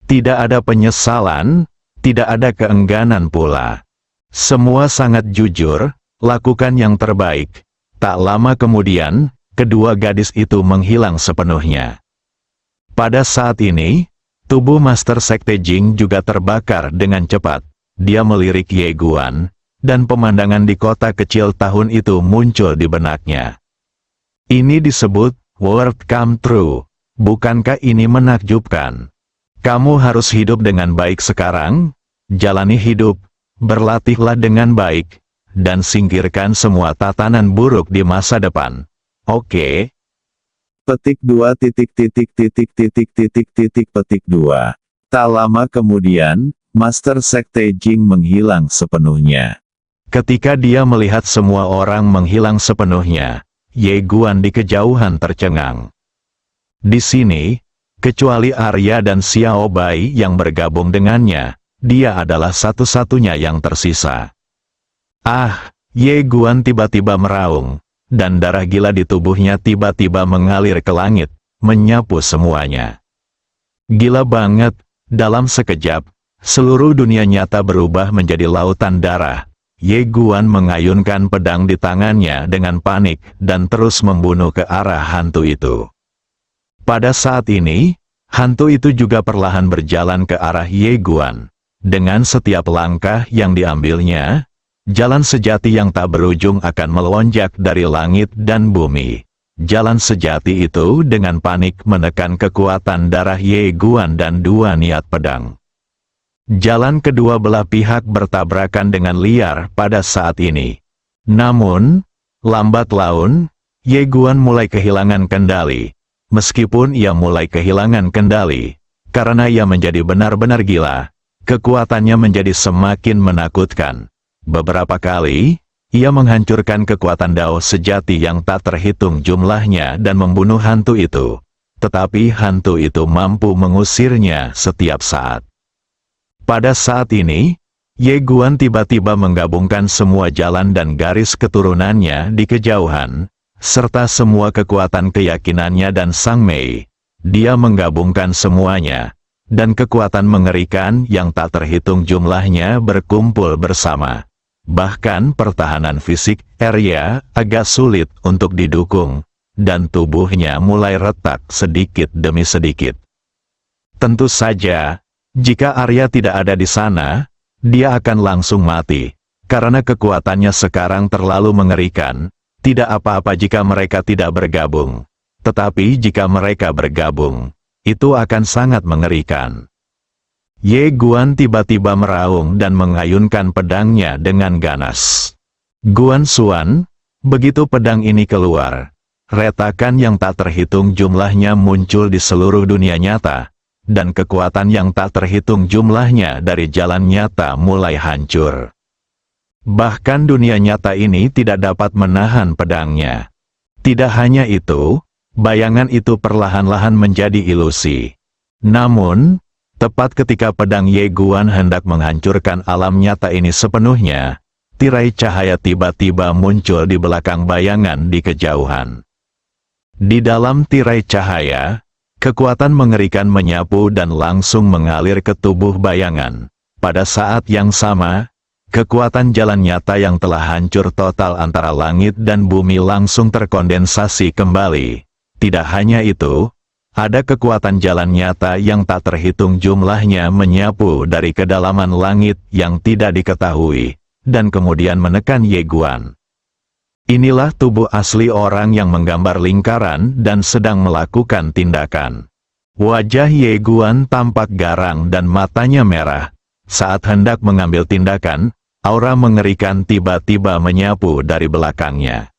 Tidak ada penyesalan, tidak ada keengganan pula. Semua sangat jujur, lakukan yang terbaik. Tak lama kemudian, kedua gadis itu menghilang sepenuhnya. Pada saat ini, tubuh Master Sekte Jing juga terbakar dengan cepat. Dia melirik Ye Guan, dan pemandangan di kota kecil tahun itu muncul di benaknya. Ini disebut world come true. Bukankah ini menakjubkan? Kamu harus hidup dengan baik sekarang, jalani hidup, berlatihlah dengan baik, dan singkirkan semua tatanan buruk di masa depan. Oke? Petik 2. Tak lama kemudian, Master Sekte Jing menghilang sepenuhnya. Ketika dia melihat semua orang menghilang sepenuhnya, Ye Guan di kejauhan tercengang. Di sini, kecuali Arya dan Xiao Bai yang bergabung dengannya, dia adalah satu-satunya yang tersisa. Ah, Ye Guan tiba-tiba meraung, dan darah gila di tubuhnya tiba-tiba mengalir ke langit, menyapu semuanya. Gila banget, dalam sekejap, seluruh dunia nyata berubah menjadi lautan darah. Ye Guan mengayunkan pedang di tangannya dengan panik dan terus membunuh ke arah hantu itu. Pada saat ini, hantu itu juga perlahan berjalan ke arah Ye Guan. Dengan setiap langkah yang diambilnya, jalan sejati yang tak berujung akan melonjak dari langit dan bumi. Jalan sejati itu dengan panik menekan kekuatan darah Ye Guan dan dua niat pedang. Jalan kedua belah pihak bertabrakan dengan liar pada saat ini. Namun, lambat laun, Ye Guan mulai kehilangan kendali. Meskipun ia mulai kehilangan kendali, karena ia menjadi benar-benar gila, kekuatannya menjadi semakin menakutkan. Beberapa kali, ia menghancurkan kekuatan Dao sejati yang tak terhitung jumlahnya dan membunuh hantu itu. Tetapi hantu itu mampu mengusirnya setiap saat. Pada saat ini, Ye Guan tiba-tiba menggabungkan semua jalan dan garis keturunannya di kejauhan, serta semua kekuatan keyakinannya dan Sang Mei. Dia menggabungkan semuanya, dan kekuatan mengerikan yang tak terhitung jumlahnya berkumpul bersama. Bahkan pertahanan fisik Arya agak sulit untuk didukung, dan tubuhnya mulai retak sedikit demi sedikit. Tentu saja, jika Arya tidak ada di sana, dia akan langsung mati, karena kekuatannya sekarang terlalu mengerikan. Tidak apa-apa jika mereka tidak bergabung, tetapi jika mereka bergabung, itu akan sangat mengerikan. Ye Guan tiba-tiba meraung dan mengayunkan pedangnya dengan ganas. Guan Xuan, begitu pedang ini keluar, retakan yang tak terhitung jumlahnya muncul di seluruh dunia nyata, dan kekuatan yang tak terhitung jumlahnya dari jalan nyata mulai hancur. Bahkan dunia nyata ini tidak dapat menahan pedangnya. Tidak hanya itu, bayangan itu perlahan-lahan menjadi ilusi. Namun, tepat ketika pedang Ye Guan hendak menghancurkan alam nyata ini sepenuhnya, tirai cahaya tiba-tiba muncul di belakang bayangan di kejauhan. Di dalam tirai cahaya, kekuatan mengerikan menyapu dan langsung mengalir ke tubuh bayangan. Pada saat yang sama, kekuatan jalan nyata yang telah hancur total antara langit dan bumi langsung terkondensasi kembali. Tidak hanya itu, ada kekuatan jalan nyata yang tak terhitung jumlahnya menyapu dari kedalaman langit yang tidak diketahui, dan kemudian menekan Ye Guan. Inilah tubuh asli orang yang menggambar lingkaran dan sedang melakukan tindakan. Wajah Ye Guan tampak garang dan matanya merah. Saat hendak mengambil tindakan, aura mengerikan tiba-tiba menyapu dari belakangnya.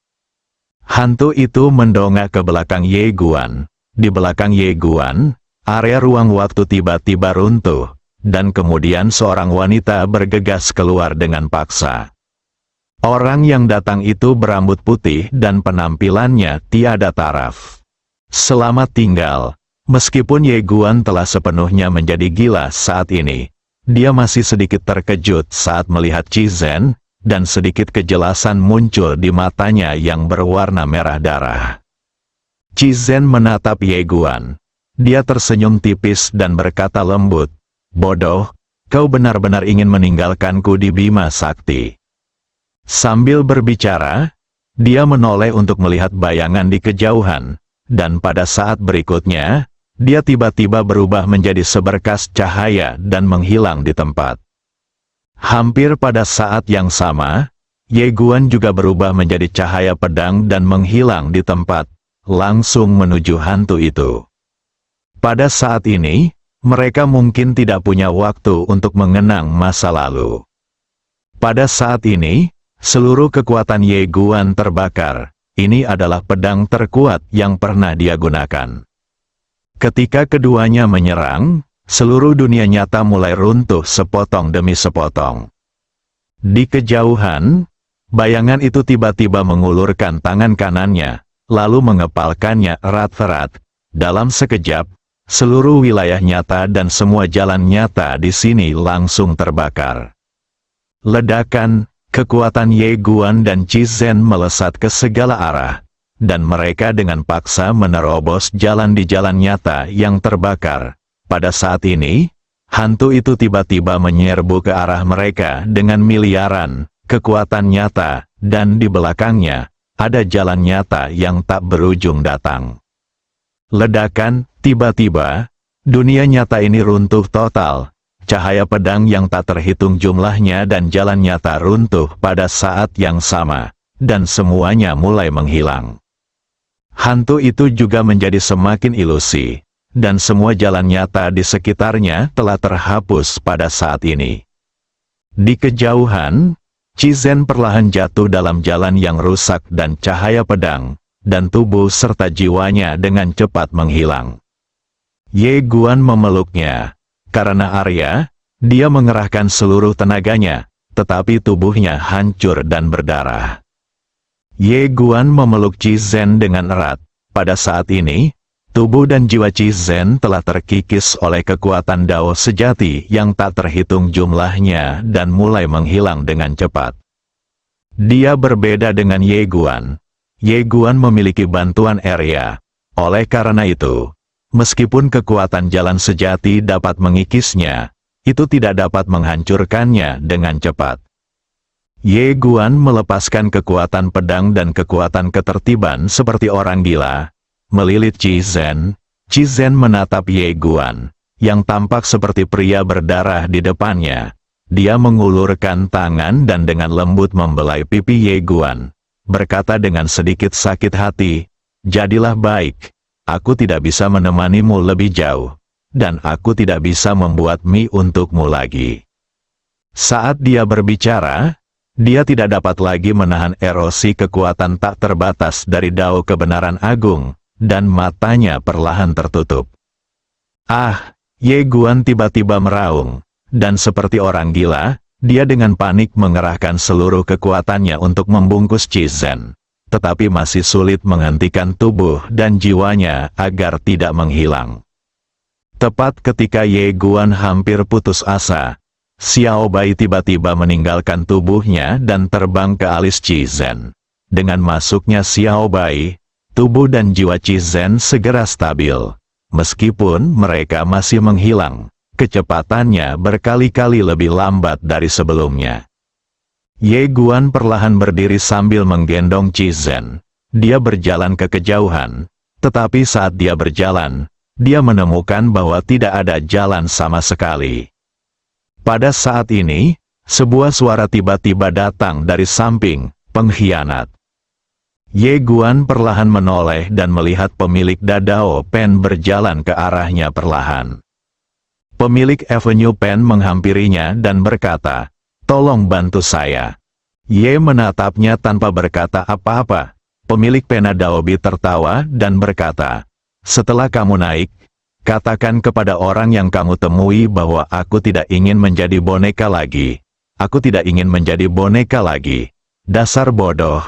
Hantu itu mendongak ke belakang Ye Guan. Di belakang Ye Guan, area ruang waktu tiba-tiba runtuh, dan kemudian seorang wanita bergegas keluar dengan paksa. Orang yang datang itu berambut putih dan penampilannya tiada taraf. Selamat tinggal. Meskipun Ye Guan telah sepenuhnya menjadi gila saat ini, dia masih sedikit terkejut saat melihat Qi Zhen, dan sedikit kejelasan muncul di matanya yang berwarna merah darah. Qi Zhen menatap Ye Guan. Dia tersenyum tipis dan berkata lembut, "Bodoh, kau benar-benar ingin meninggalkanku di Bima Sakti." Sambil berbicara, dia menoleh untuk melihat bayangan di kejauhan, dan pada saat berikutnya, dia tiba-tiba berubah menjadi seberkas cahaya dan menghilang di tempat. Hampir pada saat yang sama, Ye Guan juga berubah menjadi cahaya pedang dan menghilang di tempat, langsung menuju hantu itu. Pada saat ini, mereka mungkin tidak punya waktu untuk mengenang masa lalu. Pada saat ini, seluruh kekuatan Ye Guan terbakar. ini adalah pedang terkuat yang pernah dia gunakan. Ketika keduanya menyerang, seluruh dunia nyata mulai runtuh sepotong demi sepotong. Di kejauhan, bayangan itu tiba-tiba mengulurkan tangan kanannya, lalu mengepalkannya erat-erat. Dalam sekejap, seluruh wilayah nyata dan semua jalan nyata di sini langsung terbakar. Ledakan, kekuatan Ye Guan dan Qi Zhen melesat ke segala arah, dan mereka dengan paksa menerobos jalan di jalan nyata yang terbakar. Pada saat ini, hantu itu tiba-tiba menyerbu ke arah mereka dengan miliaran kekuatan nyata, dan di belakangnya ada jalan nyata yang tak berujung datang. Ledakan, tiba-tiba, dunia nyata ini runtuh total. Cahaya pedang yang tak terhitung jumlahnya dan jalan nyata runtuh pada saat yang sama, dan semuanya mulai menghilang. Hantu itu juga menjadi semakin ilusi, dan semua jalan nyata di sekitarnya telah terhapus pada saat ini. Di kejauhan, Qi Zhen perlahan jatuh dalam jalan yang rusak dan cahaya pedang, dan tubuh serta jiwanya dengan cepat menghilang. Ye Guan memeluknya. Karena Arya, dia mengerahkan seluruh tenaganya, tetapi tubuhnya hancur dan berdarah. Ye Guan memeluk Qi Zhen dengan erat. Pada saat ini, tubuh dan jiwa Qi Zhen telah terkikis oleh kekuatan Dao sejati yang tak terhitung jumlahnya dan mulai menghilang dengan cepat. Dia berbeda dengan Ye Guan. Ye Guan memiliki bantuan Arya. Oleh karena itu, meskipun kekuatan jalan sejati dapat mengikisnya, itu tidak dapat menghancurkannya dengan cepat. Ye Guan melepaskan kekuatan pedang dan kekuatan ketertiban seperti orang gila, melilit Qi Zhen. Qi Zhen menatap Ye Guan, yang tampak seperti pria berdarah di depannya. Dia mengulurkan tangan dan dengan lembut membelai pipi Ye Guan, berkata dengan sedikit sakit hati, "Jadilah baik. Aku tidak bisa menemanimu lebih jauh, dan aku tidak bisa membuat mie untukmu lagi." Saat dia berbicara, dia tidak dapat lagi menahan erosi kekuatan tak terbatas dari Dao kebenaran agung, dan matanya perlahan tertutup. "Ah!" Ye Guan tiba-tiba meraung, dan seperti orang gila, dia dengan panik mengerahkan seluruh kekuatannya untuk membungkus Qi Zhen. Tetapi masih sulit menghentikan tubuh dan jiwanya agar tidak menghilang. Tepat ketika Ye Guan hampir putus asa, Xiao Bai tiba-tiba meninggalkan tubuhnya dan terbang ke alis Qi Zhen. Dengan masuknya Xiao Bai, tubuh dan jiwa Qi Zhen segera stabil. Meskipun mereka masih menghilang, kecepatannya berkali-kali lebih lambat dari sebelumnya. Ye Guan perlahan berdiri sambil menggendong Qi Zhen. Dia berjalan ke kejauhan, tetapi saat dia berjalan, dia menemukan bahwa tidak ada jalan sama sekali. Pada saat ini, sebuah suara tiba-tiba datang dari samping, "Pengkhianat." Ye Guan perlahan menoleh dan melihat pemilik Dadao Pen berjalan ke arahnya perlahan. Pemilik Avenue Pen menghampirinya dan berkata, "Tolong bantu saya." Ye menatapnya tanpa berkata apa-apa. Pemilik pena Daobi tertawa dan berkata, "Setelah kamu naik, katakan kepada orang yang kamu temui bahwa aku tidak ingin menjadi boneka lagi. Aku tidak ingin menjadi boneka lagi. Dasar bodoh.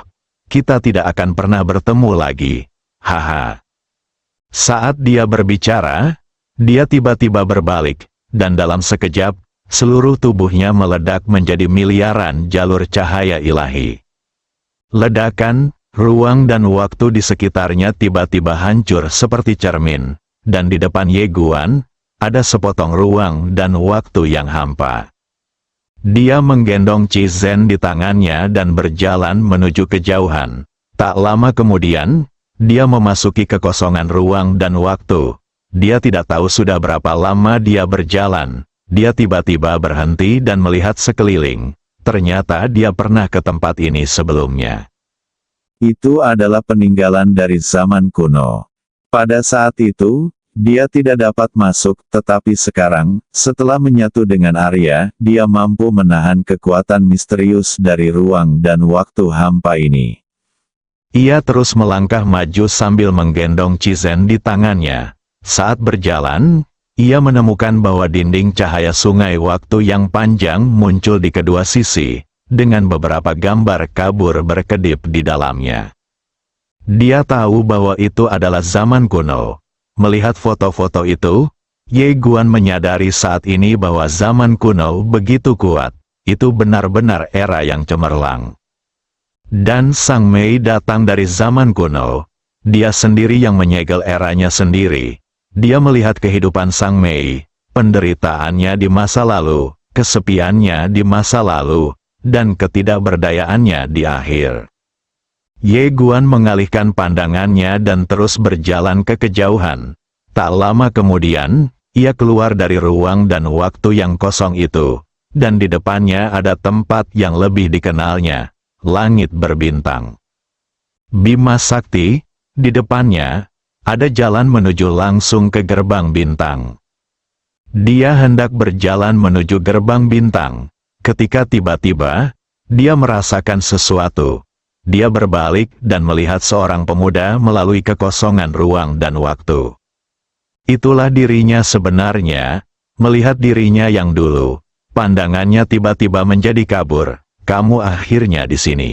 Kita tidak akan pernah bertemu lagi. Haha." Saat dia berbicara, dia tiba-tiba berbalik, dan dalam sekejap, seluruh tubuhnya meledak menjadi miliaran jalur cahaya ilahi. Ledakan, ruang dan waktu di sekitarnya tiba-tiba hancur seperti cermin, dan di depan Ye Guan, ada sepotong ruang dan waktu yang hampa. Dia menggendong Qi Zhen di tangannya dan berjalan menuju kejauhan. Tak lama kemudian, dia memasuki kekosongan ruang dan waktu. Dia tidak tahu sudah berapa lama dia berjalan. Dia tiba-tiba berhenti dan melihat sekeliling. Ternyata dia pernah ke tempat ini sebelumnya. Itu adalah peninggalan dari zaman kuno. Pada saat itu, dia tidak dapat masuk, tetapi sekarang, setelah menyatu dengan Arya, dia mampu menahan kekuatan misterius dari ruang dan waktu hampa ini. Ia terus melangkah maju sambil menggendong Cizen di tangannya. Saat berjalan, ia menemukan bahwa dinding cahaya sungai waktu yang panjang muncul di kedua sisi, dengan beberapa gambar kabur berkedip di dalamnya. Dia tahu bahwa itu adalah zaman kuno. Melihat foto-foto itu, Ye Guan menyadari saat ini bahwa zaman kuno begitu kuat. Itu benar-benar era yang cemerlang. Dan Sang Mei datang dari zaman kuno. Dia sendiri yang menyegel eranya sendiri. Dia melihat kehidupan Sang Mei, penderitaannya di masa lalu, kesepiannya di masa lalu, dan ketidakberdayaannya di akhir. Ye Guan mengalihkan pandangannya dan terus berjalan ke kejauhan. Tak lama kemudian, ia keluar dari ruang dan waktu yang kosong itu, dan di depannya ada tempat yang lebih dikenalnya, langit berbintang. Bima Sakti, di depannya, ada jalan menuju langsung ke gerbang bintang. Dia hendak berjalan menuju gerbang bintang, ketika tiba-tiba, dia merasakan sesuatu. Dia berbalik dan melihat seorang pemuda melalui kekosongan ruang dan waktu. Itulah dirinya sebenarnya, melihat dirinya yang dulu, pandangannya tiba-tiba menjadi kabur. Kamu akhirnya di sini.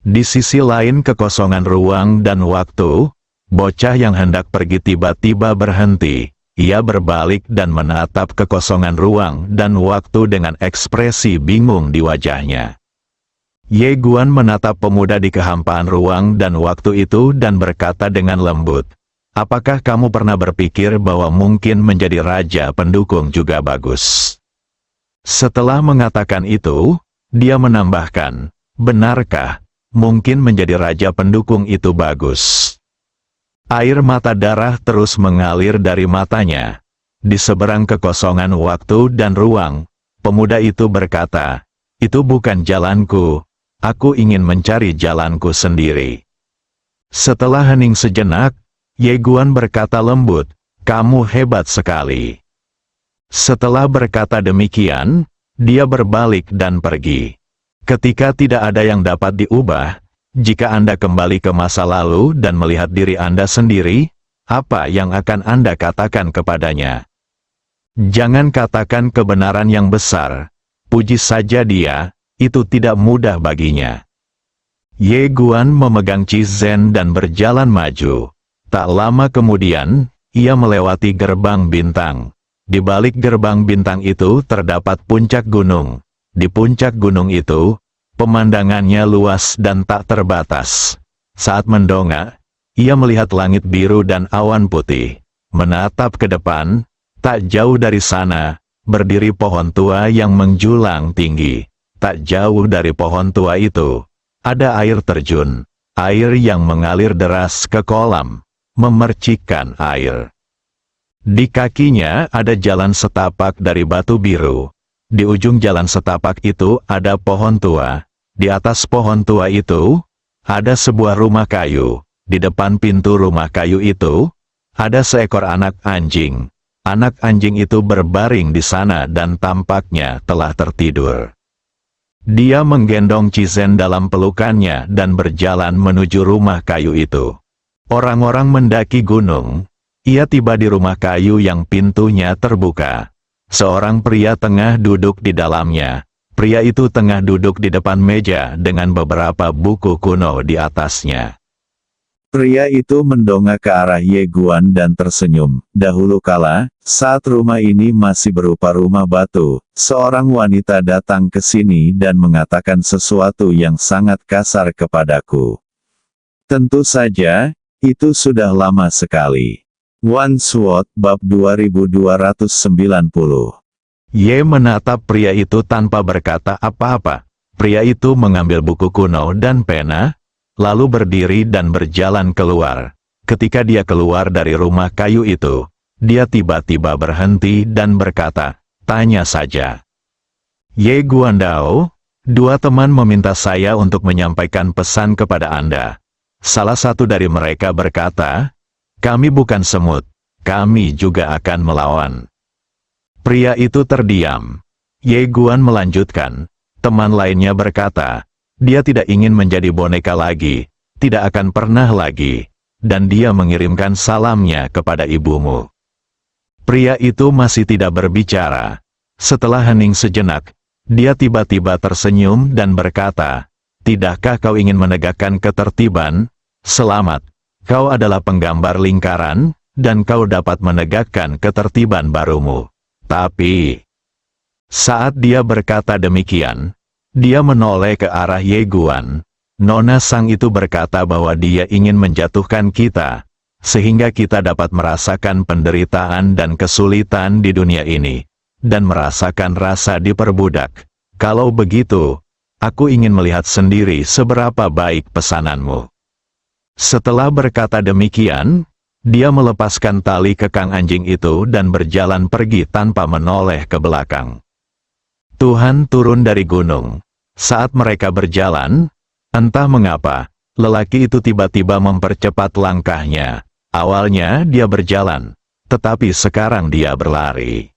Di sisi lain kekosongan ruang dan waktu, bocah yang hendak pergi tiba-tiba berhenti. Ia berbalik dan menatap kekosongan ruang dan waktu dengan ekspresi bingung di wajahnya. Ye Guan menatap pemuda di kehampaan ruang dan waktu itu dan berkata dengan lembut, "Apakah kamu pernah berpikir bahwa mungkin menjadi raja pendukung juga bagus?" Setelah mengatakan itu, dia menambahkan, "Benarkah, mungkin menjadi raja pendukung itu bagus?" Air mata darah terus mengalir dari matanya. Di seberang kekosongan waktu dan ruang, pemuda itu berkata, "Itu bukan jalanku, aku ingin mencari jalanku sendiri." Setelah hening sejenak, Ye Guan berkata lembut, "Kamu hebat sekali." Setelah berkata demikian, dia berbalik dan pergi. Ketika tidak ada yang dapat diubah, jika Anda kembali ke masa lalu dan melihat diri Anda sendiri, apa yang akan Anda katakan kepadanya? Jangan katakan kebenaran yang besar, puji saja dia, itu tidak mudah baginya. Ye Guan memegang Cizen dan berjalan maju. Tak lama kemudian, ia melewati gerbang bintang. Di balik gerbang bintang itu terdapat puncak gunung. Di puncak gunung itu, pemandangannya luas dan tak terbatas. Saat mendongak, ia melihat langit biru dan awan putih. Menatap ke depan, tak jauh dari sana, berdiri pohon tua yang menjulang tinggi. Tak jauh dari pohon tua itu, ada air terjun. Air yang mengalir deras ke kolam, memercikkan air. Di kakinya ada jalan setapak dari batu biru. Di ujung jalan setapak itu ada pohon tua. Di atas pohon tua itu, ada sebuah rumah kayu. Di depan pintu rumah kayu itu, ada seekor anak anjing. Anak anjing itu berbaring di sana dan tampaknya telah tertidur. Dia menggendong Cizen dalam pelukannya dan berjalan menuju rumah kayu itu. Orang-orang mendaki gunung. Ia tiba di rumah kayu yang pintunya terbuka. Seorang pria tengah duduk di dalamnya. Pria itu tengah duduk di depan meja dengan beberapa buku kuno di atasnya. Pria itu mendongak ke arah Ye Guan dan tersenyum. Dahulu kala, saat rumah ini masih berupa rumah batu, seorang wanita datang ke sini dan mengatakan sesuatu yang sangat kasar kepadaku. Tentu saja, itu sudah lama sekali. One Sword Bab 2290. Ye menatap pria itu tanpa berkata apa-apa. Pria itu mengambil buku kuno dan pena, lalu berdiri dan berjalan keluar. Ketika dia keluar dari rumah kayu itu, dia tiba-tiba berhenti dan berkata, "Tanya saja." Ye Guandao, dua teman meminta saya untuk menyampaikan pesan kepada Anda. Salah satu dari mereka berkata, "Kami bukan semut, kami juga akan melawan." Pria itu terdiam. Ye Guan melanjutkan. Teman lainnya berkata, "Dia tidak ingin menjadi boneka lagi, tidak akan pernah lagi, dan dia mengirimkan salamnya kepada ibumu. Pria itu masih tidak berbicara. Setelah hening sejenak, dia tiba-tiba tersenyum dan berkata, "Tidakkah kau ingin menegakkan ketertiban? Selamat, kau adalah penggambar lingkaran, dan kau dapat menegakkan ketertiban barumu." Tapi, saat dia berkata demikian, dia menoleh ke arah Ye Guan. Nona Sang itu berkata bahwa dia ingin menjatuhkan kita, sehingga kita dapat merasakan penderitaan dan kesulitan di dunia ini, dan merasakan rasa diperbudak. Kalau begitu, aku ingin melihat sendiri seberapa baik pesananmu. Setelah berkata demikian, dia melepaskan tali kekang anjing itu dan berjalan pergi tanpa menoleh ke belakang. Tuhan turun dari gunung. Saat mereka berjalan, entah mengapa, lelaki itu tiba-tiba mempercepat langkahnya. Awalnya dia berjalan, tetapi sekarang dia berlari.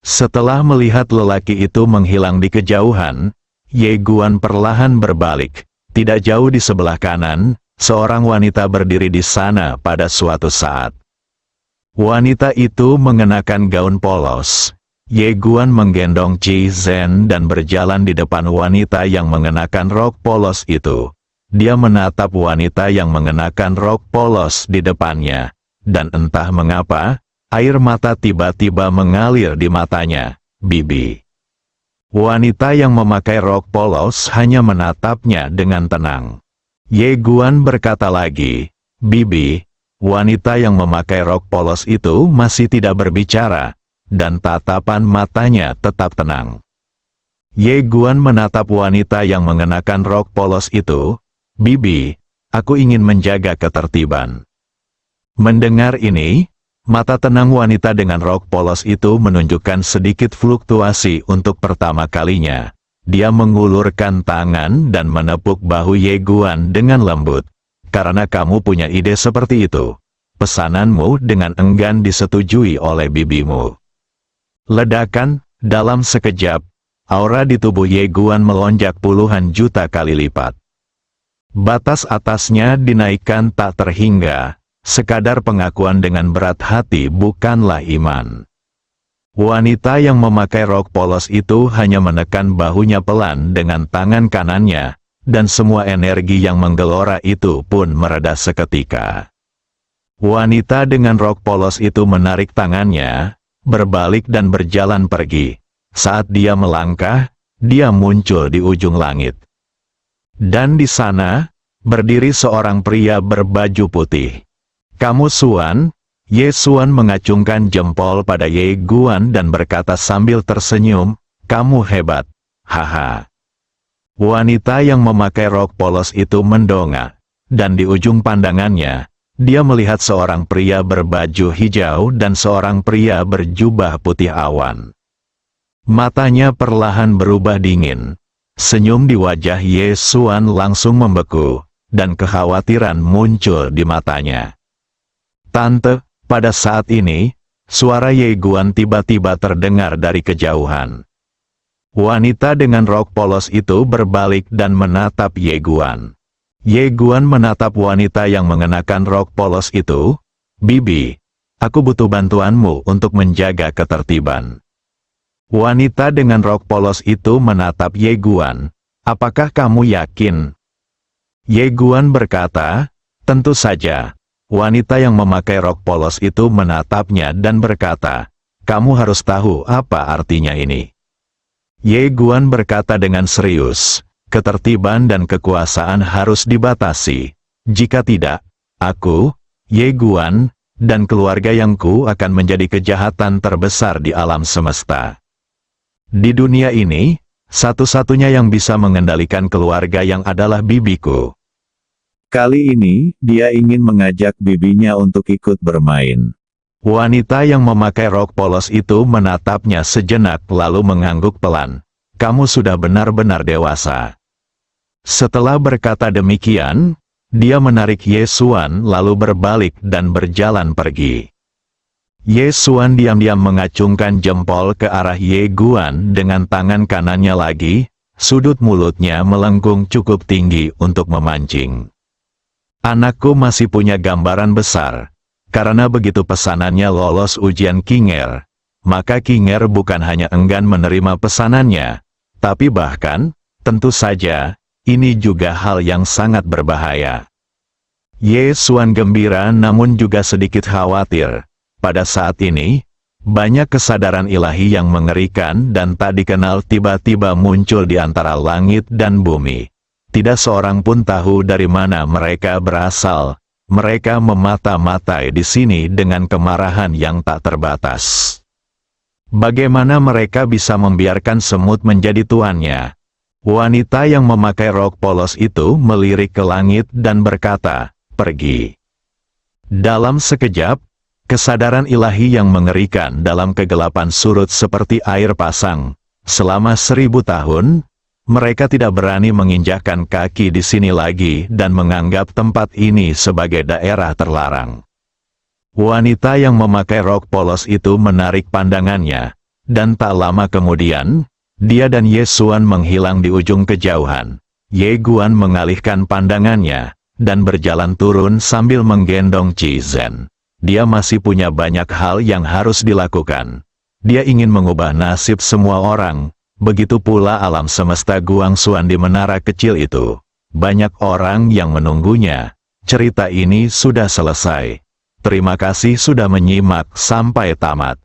Setelah melihat lelaki itu menghilang di kejauhan, Ye Guan perlahan berbalik. Tidak jauh di sebelah kanan, seorang wanita berdiri di sana pada suatu saat. Wanita itu mengenakan gaun polos. Ye Guan menggendong Ji Zhen dan berjalan di depan wanita yang mengenakan rok polos itu. Dia menatap wanita yang mengenakan rok polos di depannya, dan entah mengapa, air mata tiba-tiba mengalir di matanya. "Bibi." Wanita yang memakai rok polos hanya menatapnya dengan tenang. Ye Guan berkata lagi, "Bibi." Wanita yang memakai rok polos itu masih tidak berbicara, dan tatapan matanya tetap tenang. Ye Guan menatap wanita yang mengenakan rok polos itu. "Bibi, aku ingin menjaga ketertiban." Mendengar ini, mata tenang wanita dengan rok polos itu menunjukkan sedikit fluktuasi untuk pertama kalinya. Dia mengulurkan tangan dan menepuk bahu Ye Guan dengan lembut. "Karena kamu punya ide seperti itu, pesananmu dengan enggan disetujui oleh bibimu." Ledakan, dalam sekejap, aura di tubuh Ye Guan melonjak puluhan juta kali lipat. Batas atasnya dinaikkan tak terhingga, sekadar pengakuan dengan berat hati bukanlah iman. Wanita yang memakai rok polos itu hanya menekan bahunya pelan dengan tangan kanannya, dan semua energi yang menggelora itu pun mereda seketika. Wanita dengan rok polos itu menarik tangannya, berbalik dan berjalan pergi. Saat dia melangkah, dia muncul di ujung langit. Dan di sana, berdiri seorang pria berbaju putih. "Kamu Suan?" Ye Suan mengacungkan jempol pada Ye Guan dan berkata sambil tersenyum, "Kamu hebat, haha." Wanita yang memakai rok polos itu mendongak, dan di ujung pandangannya, dia melihat seorang pria berbaju hijau dan seorang pria berjubah putih awan. Matanya perlahan berubah dingin. Senyum di wajah Ye Suan langsung membeku, dan kekhawatiran muncul di matanya. "Tante," pada saat ini, suara Ye Guan tiba-tiba terdengar dari kejauhan. Wanita dengan rok polos itu berbalik dan menatap Ye Guan. Ye Guan menatap wanita yang mengenakan rok polos itu. "Bibi, aku butuh bantuanmu untuk menjaga ketertiban." Wanita dengan rok polos itu menatap Ye Guan. "Apakah kamu yakin?" Ye Guan berkata, "Tentu saja." Wanita yang memakai rok polos itu menatapnya dan berkata, "Kamu harus tahu apa artinya ini." Ye Guan berkata dengan serius, "Ketertiban dan kekuasaan harus dibatasi. Jika tidak, aku, Ye Guan, dan keluarga yangku akan menjadi kejahatan terbesar di alam semesta. Di dunia ini, satu-satunya yang bisa mengendalikan keluarga yang adalah bibiku." Kali ini, dia ingin mengajak bibinya untuk ikut bermain. Wanita yang memakai rok polos itu menatapnya sejenak lalu mengangguk pelan. "Kamu sudah benar-benar dewasa." Setelah berkata demikian, dia menarik Ye Suan lalu berbalik dan berjalan pergi. Ye Suan diam-diam mengacungkan jempol ke arah Ye Guan dengan tangan kanannya lagi, sudut mulutnya melengkung cukup tinggi untuk memancing. Anakku masih punya gambaran besar. Karena begitu pesanannya lolos ujian Kinger, maka Kinger bukan hanya enggan menerima pesanannya, tapi bahkan, tentu saja, ini juga hal yang sangat berbahaya. Ye Xuan gembira namun juga sedikit khawatir. Pada saat ini, banyak kesadaran ilahi yang mengerikan dan tak dikenal tiba-tiba muncul di antara langit dan bumi. Tidak seorang pun tahu dari mana mereka berasal. Mereka memata-matai di sini dengan kemarahan yang tak terbatas. Bagaimana mereka bisa membiarkan semut menjadi tuannya? Wanita yang memakai rok polos itu melirik ke langit dan berkata, "Pergi." Dalam sekejap, kesadaran ilahi yang mengerikan dalam kegelapan surut seperti air pasang. Selama 1000 tahun, mereka tidak berani menginjakkan kaki di sini lagi dan menganggap tempat ini sebagai daerah terlarang. Wanita yang memakai rok polos itu menarik pandangannya, dan tak lama kemudian, dia dan Ye Xuan menghilang di ujung kejauhan. Ye Guan mengalihkan pandangannya, dan berjalan turun sambil menggendong Qi Zhen. Dia masih punya banyak hal yang harus dilakukan. Dia ingin mengubah nasib semua orang. Begitu pula alam semesta Guangxuan di menara kecil itu. Banyak orang yang menunggunya. Cerita ini sudah selesai. Terima kasih sudah menyimak sampai tamat.